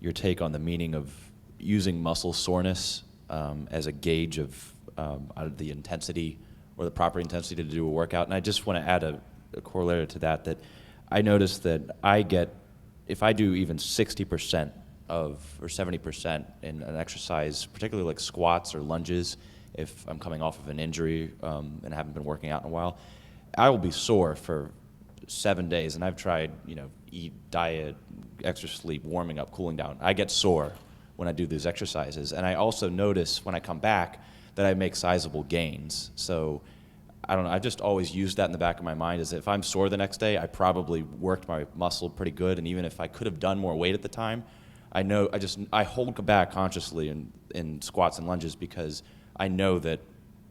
your take on the meaning of using muscle soreness as a gauge of the intensity or the proper intensity to do a workout. And I just want to add a corollary to that I notice that I get, if I do even 60% or 70% in an exercise, particularly like squats or lunges, if I'm coming off of an injury and haven't been working out in a while, I will be sore for 7 days. And I've tried, eat, diet, extra sleep, warming up, cooling down. I get sore when I do these exercises. And I also notice when I come back that I make sizable gains. So I don't know, I've just always used that in the back of my mind, is that if I'm sore the next day, I probably worked my muscle pretty good. And even if I could have done more weight at the time, I hold back consciously in squats and lunges because I know that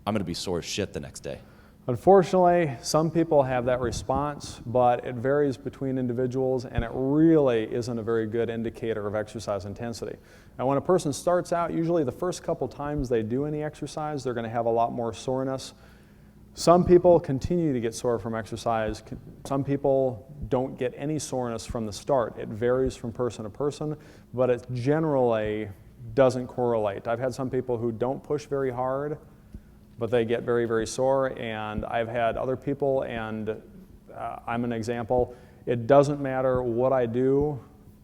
I'm going to be sore as shit the next day. Unfortunately, some people have that response, but it varies between individuals, and it really isn't a very good indicator of exercise intensity. Now, when a person starts out, usually the first couple times they do any exercise, they're going to have a lot more soreness. Some people continue to get sore from exercise. Some people don't get any soreness from the start. It varies from person to person, but it generally doesn't correlate. I've had some people who don't push very hard, but they get very, very sore, and I've had other people, and I'm an example. It doesn't matter what I do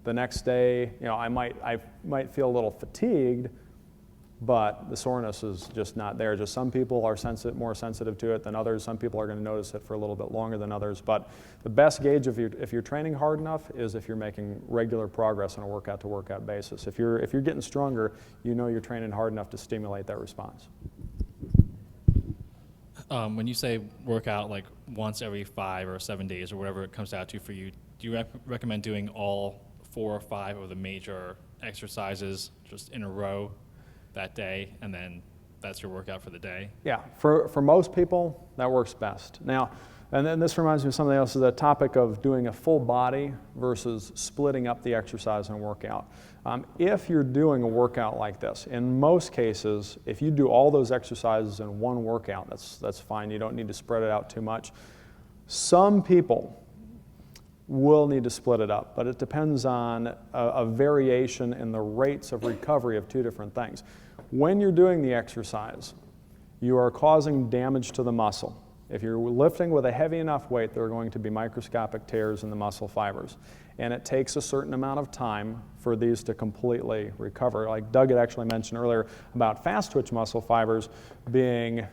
the next day. I might feel a little fatigued, but the soreness is just not there. Just some people are more sensitive to it than others. Some people are going to notice it for a little bit longer than others. But the best gauge if you're training hard enough is if you're making regular progress on a workout-to-workout basis. If you're getting stronger, you're training hard enough to stimulate that response. When you say workout like once every 5 or 7 days or whatever it comes out to for you, do you recommend doing all 4 or 5 of the major exercises just in a row that day, and then that's your workout for the day? Yeah, for most people, that works best. Now, and then this reminds me of something else, is the topic of doing a full body versus splitting up the exercise and workout. If you're doing a workout like this, in most cases, if you do all those exercises in one workout, that's fine. You don't need to spread it out too much. Some people will need to split it up, but it depends on a variation in the rates of recovery of 2 different things. When you're doing the exercise, you are causing damage to the muscle. If you're lifting with a heavy enough weight, there are going to be microscopic tears in the muscle fibers, and it takes a certain amount of time for these to completely recover. Like Doug had actually mentioned earlier about fast twitch muscle fibers being,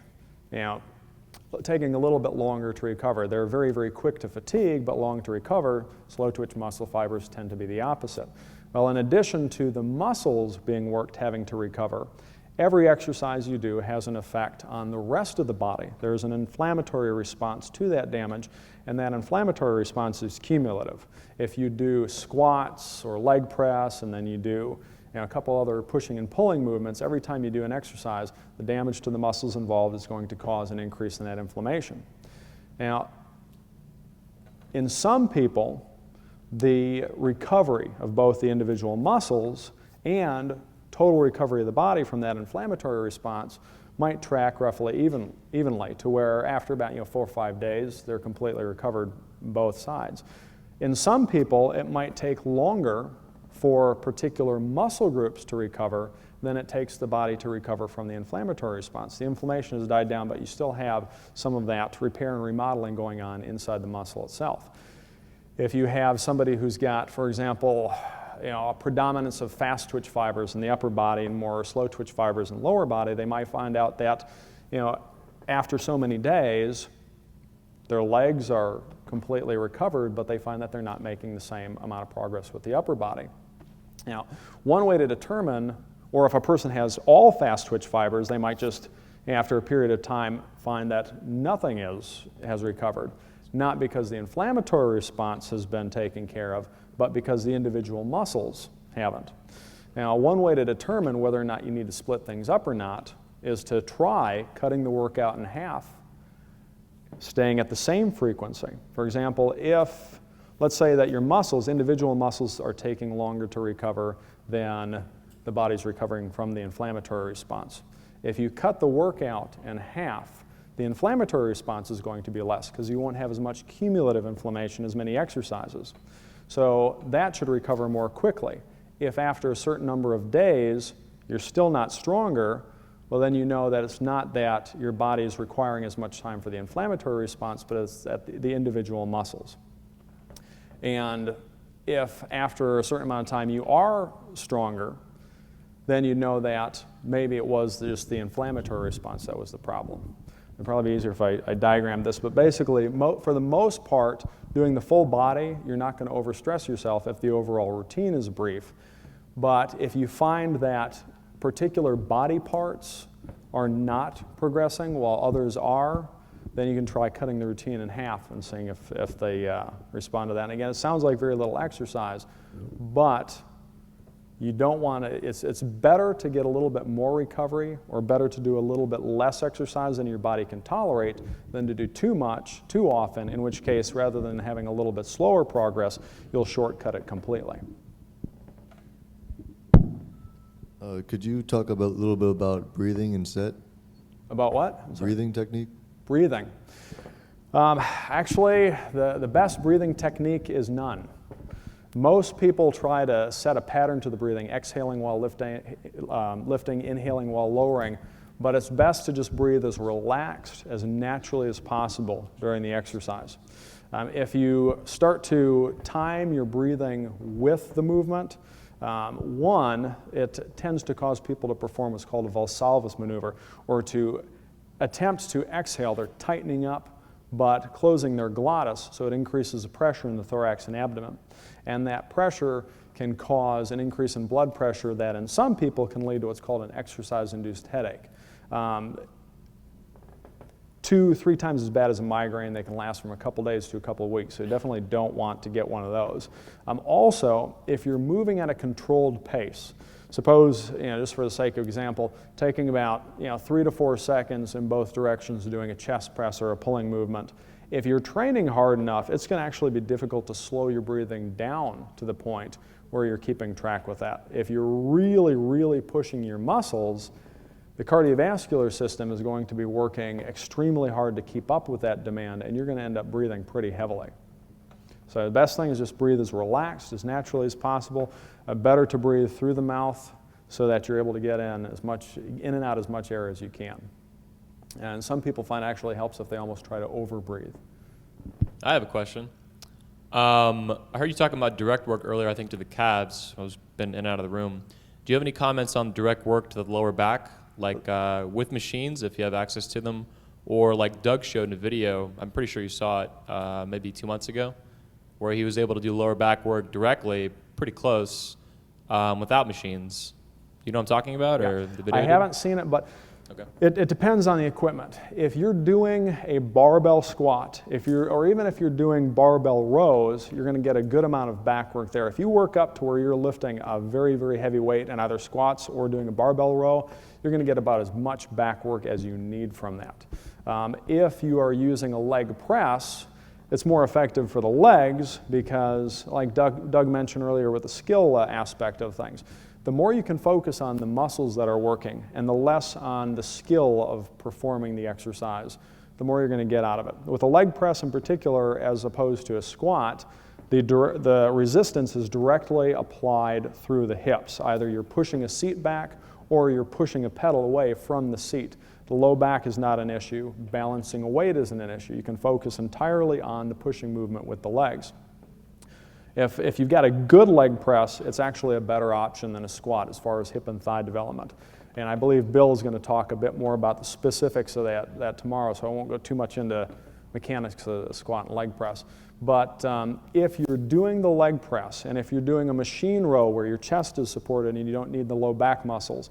taking a little bit longer to recover. They're very, very quick to fatigue, but long to recover. Slow twitch muscle fibers tend to be the opposite. Well, in addition to the muscles being worked having to recover, every exercise you do has an effect on the rest of the body. There's an inflammatory response to that damage, and that inflammatory response is cumulative. If you do squats or leg press, and then you do a couple other pushing and pulling movements, every time you do an exercise, the damage to the muscles involved is going to cause an increase in that inflammation. Now, in some people, the recovery of both the individual muscles and total recovery of the body from that inflammatory response might track roughly evenly to where after about 4 or 5 days, they're completely recovered both sides. In some people, it might take longer for particular muscle groups to recover than it takes the body to recover from the inflammatory response. The inflammation has died down, but you still have some of that repair and remodeling going on inside the muscle itself. If you have somebody who's got, for example, a predominance of fast twitch fibers in the upper body and more slow twitch fibers in the lower body, they might find out that after so many days, their legs are completely recovered, but they find that they're not making the same amount of progress with the upper body. Now, one way to determine, or if a person has all fast twitch fibers, they might just, after a period of time, find that nothing has recovered, not because the inflammatory response has been taken care of, but because the individual muscles haven't. Now, one way to determine whether or not you need to split things up or not is to try cutting the workout in half, staying at the same frequency. For example, if, let's say that your muscles, individual muscles, are taking longer to recover than the body's recovering from the inflammatory response. If you cut the workout in half, the inflammatory response is going to be less because you won't have as much cumulative inflammation as many exercises. So that should recover more quickly. If after a certain number of days you're still not stronger, well, then you know that it's not that your body is requiring as much time for the inflammatory response, but it's at the individual muscles. And if after a certain amount of time you are stronger, then you know that maybe it was just the inflammatory response that was the problem. It'd probably be easier if I diagrammed this, but basically, for the most part, doing the full body, you're not going to overstress yourself if the overall routine is brief. But if you find that particular body parts are not progressing while others are, then you can try cutting the routine in half and seeing if they respond to that. And again, it sounds like very little exercise, but you don't want to, it's better to get a little bit more recovery or better to do a little bit less exercise than your body can tolerate than to do too much, too often, in which case, rather than having a little bit slower progress, you'll shortcut it completely. Could you talk a little bit about breathing and set? About what? Breathing technique? Breathing. Actually, the best breathing technique is none. Most people try to set a pattern to the breathing, exhaling while lifting, inhaling while lowering, but it's best to just breathe as relaxed, as naturally as possible during the exercise. If you start to time your breathing with the movement, it tends to cause people to perform what's called a Valsalva's maneuver, or to attempt to exhale. They're tightening up but closing their glottis, so it increases the pressure in the thorax and abdomen. And that pressure can cause an increase in blood pressure that in some people can lead to what's called an exercise-induced headache. 2-3 times as bad as a migraine. They can last from a couple days to a couple of weeks, so you definitely don't want to get one of those. Also, if you're moving at a controlled pace, suppose, just for the sake of example, taking about 3 to 4 seconds in both directions doing a chest press or a pulling movement. If you're training hard enough, it's going to actually be difficult to slow your breathing down to the point where you're keeping track with that. If you're really, really pushing your muscles, the cardiovascular system is going to be working extremely hard to keep up with that demand, and you're going to end up breathing pretty heavily. So the best thing is just breathe as relaxed, as naturally as possible. Better to breathe through the mouth so that you're able to get in and out as much air as you can. And some people find it actually helps if they almost try to over-breathe. I have a question. I heard you talking about direct work earlier, I think, to the calves. I was been in and out of the room. Do you have any comments on direct work to the lower back, like with machines, if you have access to them, or like Doug showed in a video, I'm pretty sure you saw it maybe 2 months ago, where he was able to do lower back work directly, pretty close, without machines. You know what I'm talking about? Yeah. Or the video? I haven't seen it, but okay. It depends on the equipment. If you're doing a barbell squat, or even if you're doing barbell rows, you're going to get a good amount of back work there. If you work up to where you're lifting a very, very heavy weight in either squats or doing a barbell row, you're going to get about as much back work as you need from that. If you are using a leg press, it's more effective for the legs because, like Doug mentioned earlier with the skill aspect of things, the more you can focus on the muscles that are working and the less on the skill of performing the exercise, the more you're going to get out of it. With a leg press in particular, as opposed to a squat, the resistance is directly applied through the hips. Either you're pushing a seat back or you're pushing a pedal away from the seat. The low back is not an issue. Balancing a weight isn't an issue. You can focus entirely on the pushing movement with the legs. If you've got a good leg press, it's actually a better option than a squat as far as hip and thigh development. And I believe Bill is going to talk a bit more about the specifics of that tomorrow, so I won't go too much into mechanics of the squat and leg press. But if you're doing the leg press, and if you're doing a machine row where your chest is supported and you don't need the low back muscles,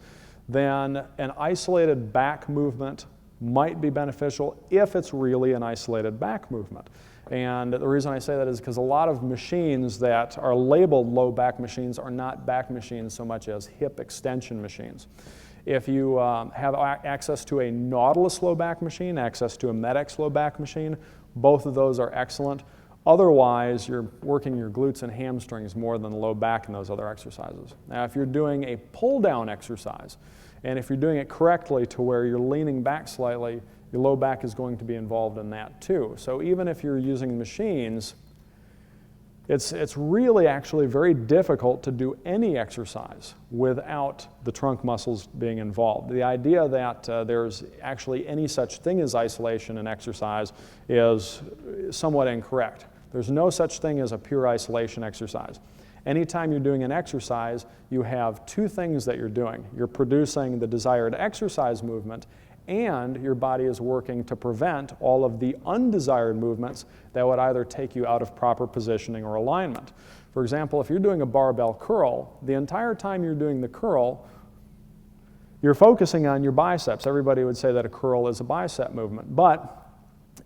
then an isolated back movement might be beneficial if it's really an isolated back movement. And the reason I say that is because a lot of machines that are labeled low back machines are not back machines so much as hip extension machines. If you have access to a Nautilus low back machine, access to a MedX low back machine, both of those are excellent. Otherwise, you're working your glutes and hamstrings more than the low back in those other exercises. Now, if you're doing a pull down exercise, and if you're doing it correctly to where you're leaning back slightly, your low back is going to be involved in that too. So even if you're using machines, it's really actually very difficult to do any exercise without the trunk muscles being involved. The idea that there's actually any such thing as isolation in exercise is somewhat incorrect. There's no such thing as a pure isolation exercise. Anytime you're doing an exercise, you have two things that you're doing. You're producing the desired exercise movement, and your body is working to prevent all of the undesired movements that would either take you out of proper positioning or alignment. For example, if you're doing a barbell curl, the entire time you're doing the curl, you're focusing on your biceps. Everybody would say that a curl is a bicep movement, but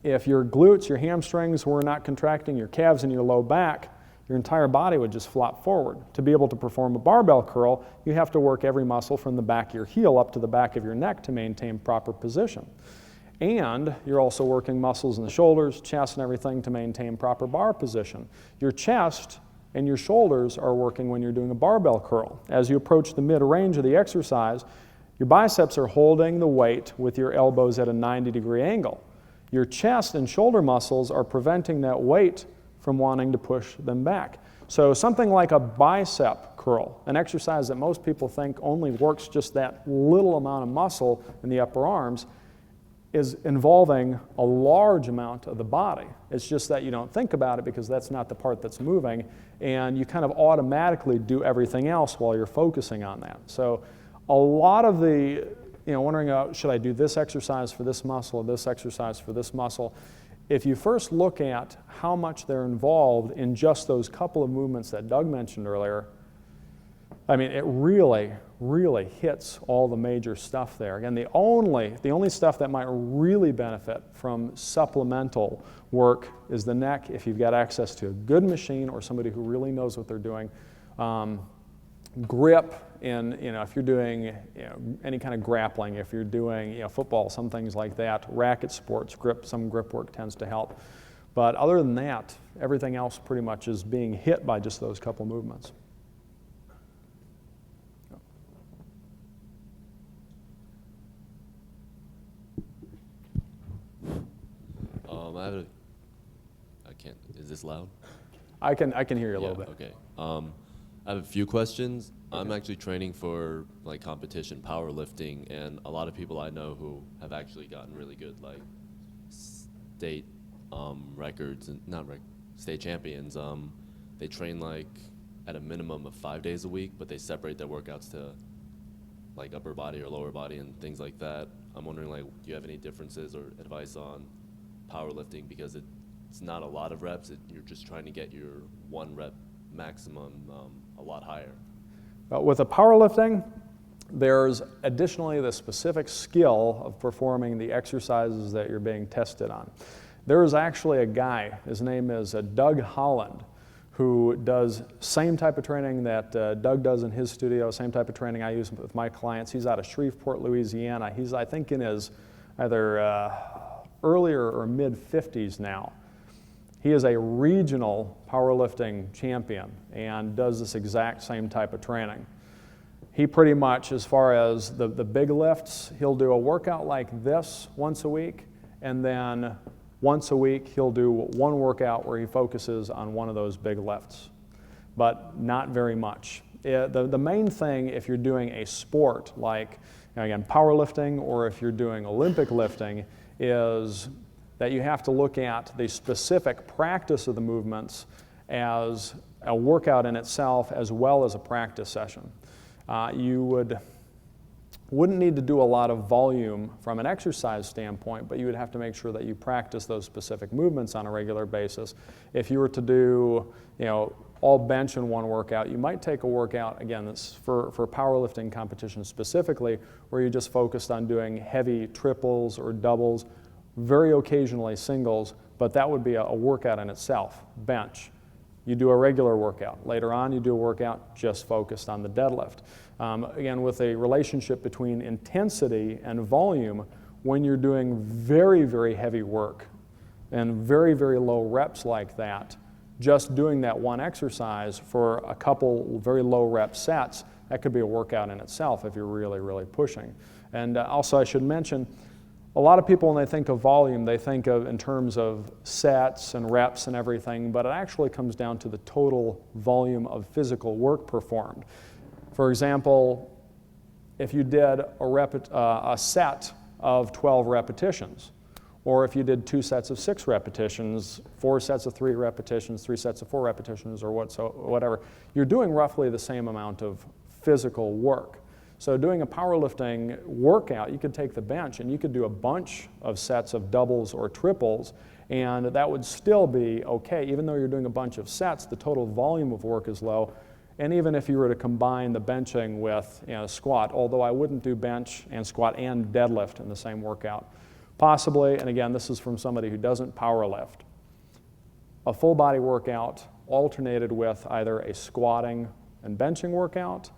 if your glutes, your hamstrings were not contracting, your calves and your low back, your entire body would just flop forward. To be able to perform a barbell curl, you have to work every muscle from the back of your heel up to the back of your neck to maintain proper position. And you're also working muscles in the shoulders, chest, and everything to maintain proper bar position. Your chest and your shoulders are working when you're doing a barbell curl. As you approach the mid-range of the exercise, your biceps are holding the weight with your elbows at a 90-degree angle. Your chest and shoulder muscles are preventing that weight from wanting to push them back. So something like a bicep curl, an exercise that most people think only works just that little amount of muscle in the upper arms, is involving a large amount of the body. It's just that you don't think about it because that's not the part that's moving, and you kind of automatically do everything else while you're focusing on that. So a lot of the, wondering, should I do this exercise for this muscle or this exercise for this muscle? If you first look at how much they're involved in just those couple of movements that Doug mentioned earlier, I mean, it really, really hits all the major stuff there. Again, the only stuff that might really benefit from supplemental work is the neck, if you've got access to a good machine or somebody who really knows what they're doing. Grip in, if you're doing any kind of grappling, if you're doing football, some things like that, racket sports, some grip work tends to help. But other than that, everything else pretty much is being hit by just those couple movements. Is this loud? I can hear you a little bit. Okay. I have a few questions. I'm actually training for like competition powerlifting, and a lot of people I know who have actually gotten really good, like state records and state champions. They train like at a minimum of 5 days a week, but they separate their workouts to like upper body or lower body and things like that. I'm wondering, like, do you have any differences or advice on powerlifting, because it's not a lot of reps. You're just trying to get your 1 rep maximum a lot higher. With a powerlifting, there's additionally the specific skill of performing the exercises that you're being tested on. There is actually a guy, his name is Doug Holland, who does same type of training that Doug does in his studio, same type of training I use with my clients. He's out of Shreveport, Louisiana. He's, I think, in his either earlier or mid-50s now. He is a regional powerlifting champion and does this exact same type of training. He pretty much, as far as the big lifts, he'll do a workout like this once a week, and then once a week he'll do one workout where he focuses on one of those big lifts, but not very much. The main thing, if you're doing a sport like, again, powerlifting, or if you're doing Olympic lifting, is that you have to look at the specific practice of the movements as a workout in itself as well as a practice session. You wouldn't need to do a lot of volume from an exercise standpoint, but you would have to make sure that you practice those specific movements on a regular basis. If you were to do, all bench in one workout, you might take a workout, again, that's for powerlifting competition specifically, where you just focused on doing heavy triples or doubles, very occasionally singles, but that would be a workout in itself, bench. You do a regular workout. Later on, you do a workout just focused on the deadlift. Again, with a relationship between intensity and volume, when you're doing very, very heavy work and very, very low reps like that, just doing that one exercise for a couple very low rep sets, that could be a workout in itself if you're really, really pushing. And also I should mention, a lot of people, when they think of volume, they think of in terms of sets and reps and everything, but it actually comes down to the total volume of physical work performed. For example, if you did a set of 12 repetitions, or if you did 2 sets of 6 repetitions, 4 sets of 3 repetitions, 3 sets of 4 repetitions, or whatever, you're doing roughly the same amount of physical work. So doing a powerlifting workout, you could take the bench and you could do a bunch of sets of doubles or triples, and that would still be okay. Even though you're doing a bunch of sets, the total volume of work is low. And even if you were to combine the benching with squat, although I wouldn't do bench and squat and deadlift in the same workout. Possibly, and again, this is from somebody who doesn't powerlift, a full body workout alternated with either a squatting and benching workout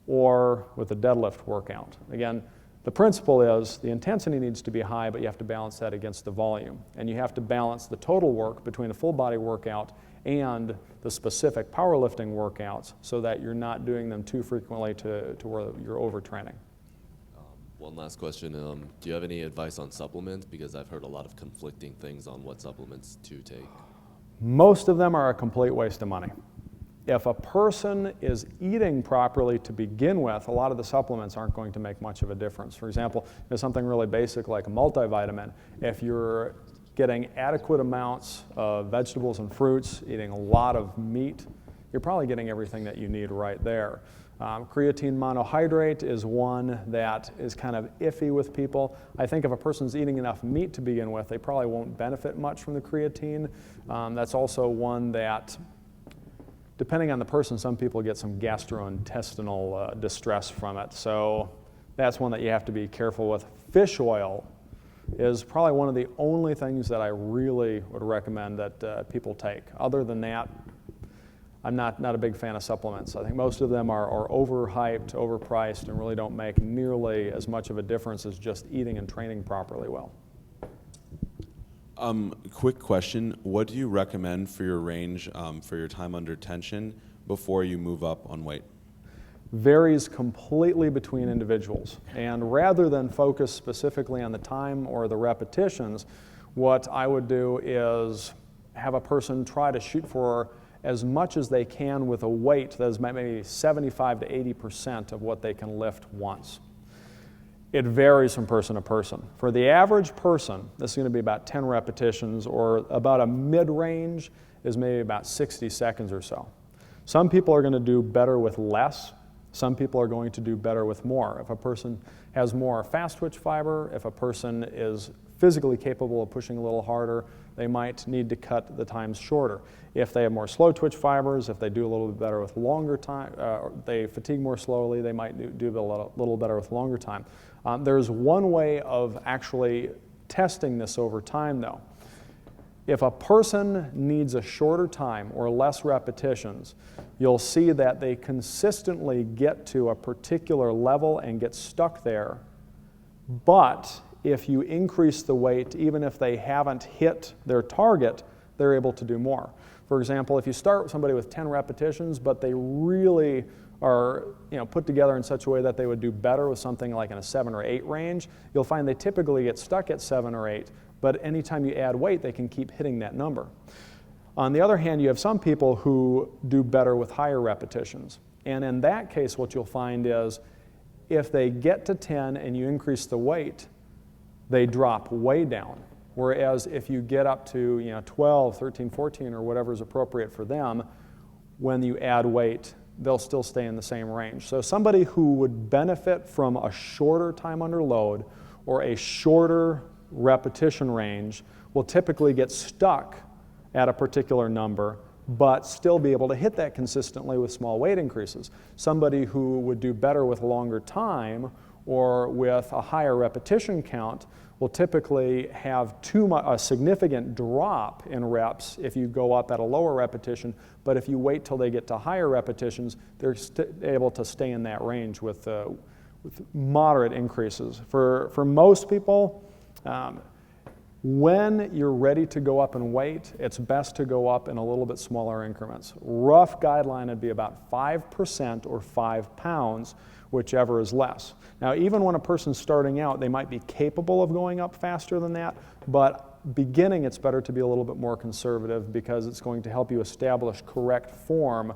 or with a deadlift workout. Again, the principle is the intensity needs to be high, but you have to balance that against the volume. And you have to balance the total work between a full body workout and the specific powerlifting workouts so that you're not doing them too frequently to where you're overtraining. One last question. Do you have any advice on supplements? Because I've heard a lot of conflicting things on what supplements to take. Most of them are a complete waste of money. If a person is eating properly to begin with, a lot of the supplements aren't going to make much of a difference. For example, something really basic like a multivitamin. If you're getting adequate amounts of vegetables and fruits, eating a lot of meat, you're probably getting everything that you need right there. Creatine monohydrate is one that is kind of iffy with people. I think if a person's eating enough meat to begin with, they probably won't benefit much from the creatine. That's also one that, depending on the person, some people get some gastrointestinal distress from it. So that's one that you have to be careful with. Fish oil is probably one of the only things that I really would recommend that people take. Other than that, I'm not a big fan of supplements. I think most of them are overhyped, overpriced, and really don't make nearly as much of a difference as just eating and training properly well. Quick question. What do you recommend for your range for your time under tension before you move up on weight? Varies completely between individuals. And rather than focus specifically on the time or the repetitions, what I would do is have a person try to shoot for as much as they can with a weight that is maybe 75 to 80% of what they can lift once. It varies from person to person. For the average person, this is going to be about 10 repetitions, or about a mid-range is maybe about 60 seconds or so. Some people are going to do better with less. Some people are going to do better with more. If a person has more fast twitch fiber, if a person is physically capable of pushing a little harder, they might need to cut the times shorter. If they have more slow twitch fibers, if they do a little bit better with longer time, they fatigue more slowly, they might do a little better with longer time. There's one way of actually testing this over time though. If a person needs a shorter time or less repetitions, you'll see that they consistently get to a particular level and get stuck there. But if you increase the weight, even if they haven't hit their target, they're able to do more. For example, if you start somebody with 10 repetitions, but they really are put together in such a way that they would do better with something like in a 7 or 8 range, you'll find they typically get stuck at 7 or 8, but anytime you add weight, they can keep hitting that number. On the other hand, you have some people who do better with higher repetitions. And in that case, what you'll find is if they get to 10 and you increase the weight, they drop way down. Whereas if you get up to 12, 13, 14, or whatever is appropriate for them, when you add weight, they'll still stay in the same range. So somebody who would benefit from a shorter time under load or a shorter repetition range will typically get stuck at a particular number, but still be able to hit that consistently with small weight increases. Somebody who would do better with longer time or with a higher repetition count will typically have a significant drop in reps if you go up at a lower repetition, but if you wait till they get to higher repetitions, they're able to stay in that range with moderate increases. For most people, when you're ready to go up in weight, it's best to go up in a little bit smaller increments. Rough guideline would be about 5% or 5 pounds, whichever is less. Now, even when a person's starting out, they might be capable of going up faster than that, but beginning, it's better to be a little bit more conservative because it's going to help you establish correct form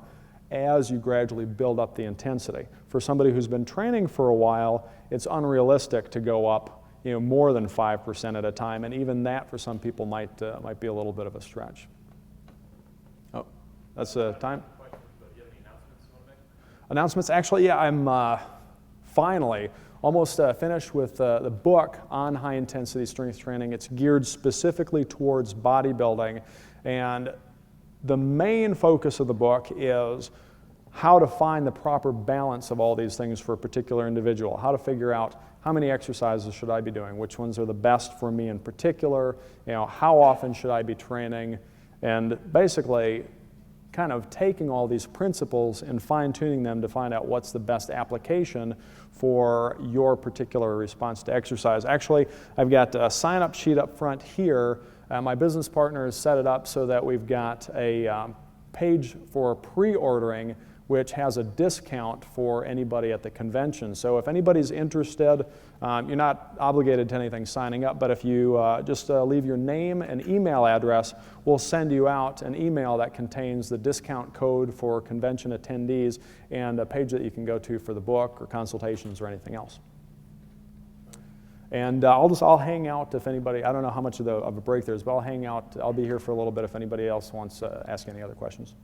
as you gradually build up the intensity. For somebody who's been training for a while, it's unrealistic to go up more than 5% at a time, and even that for some people might be a little bit of a stretch. Oh, that's the time? Announcements? Actually, yeah, I'm finally almost finished with the book on high-intensity strength training. It's geared specifically towards bodybuilding, and the main focus of the book is how to find the proper balance of all these things for a particular individual, how to figure out how many exercises should I be doing, which ones are the best for me in particular, how often should I be training, and basically kind of taking all these principles and fine-tuning them to find out what's the best application for your particular response to exercise. Actually, I've got a sign-up sheet up front here. My business partner has set it up so that we've got a page for pre-ordering which has a discount for anybody at the convention. So if anybody's interested, you're not obligated to anything signing up, but if you just leave your name and email address, we'll send you out an email that contains the discount code for convention attendees and a page that you can go to for the book or consultations or anything else. And I'll hang out if anybody, I don't know how much of a break there is, but I'll hang out, I'll be here for a little bit if anybody else wants to ask any other questions.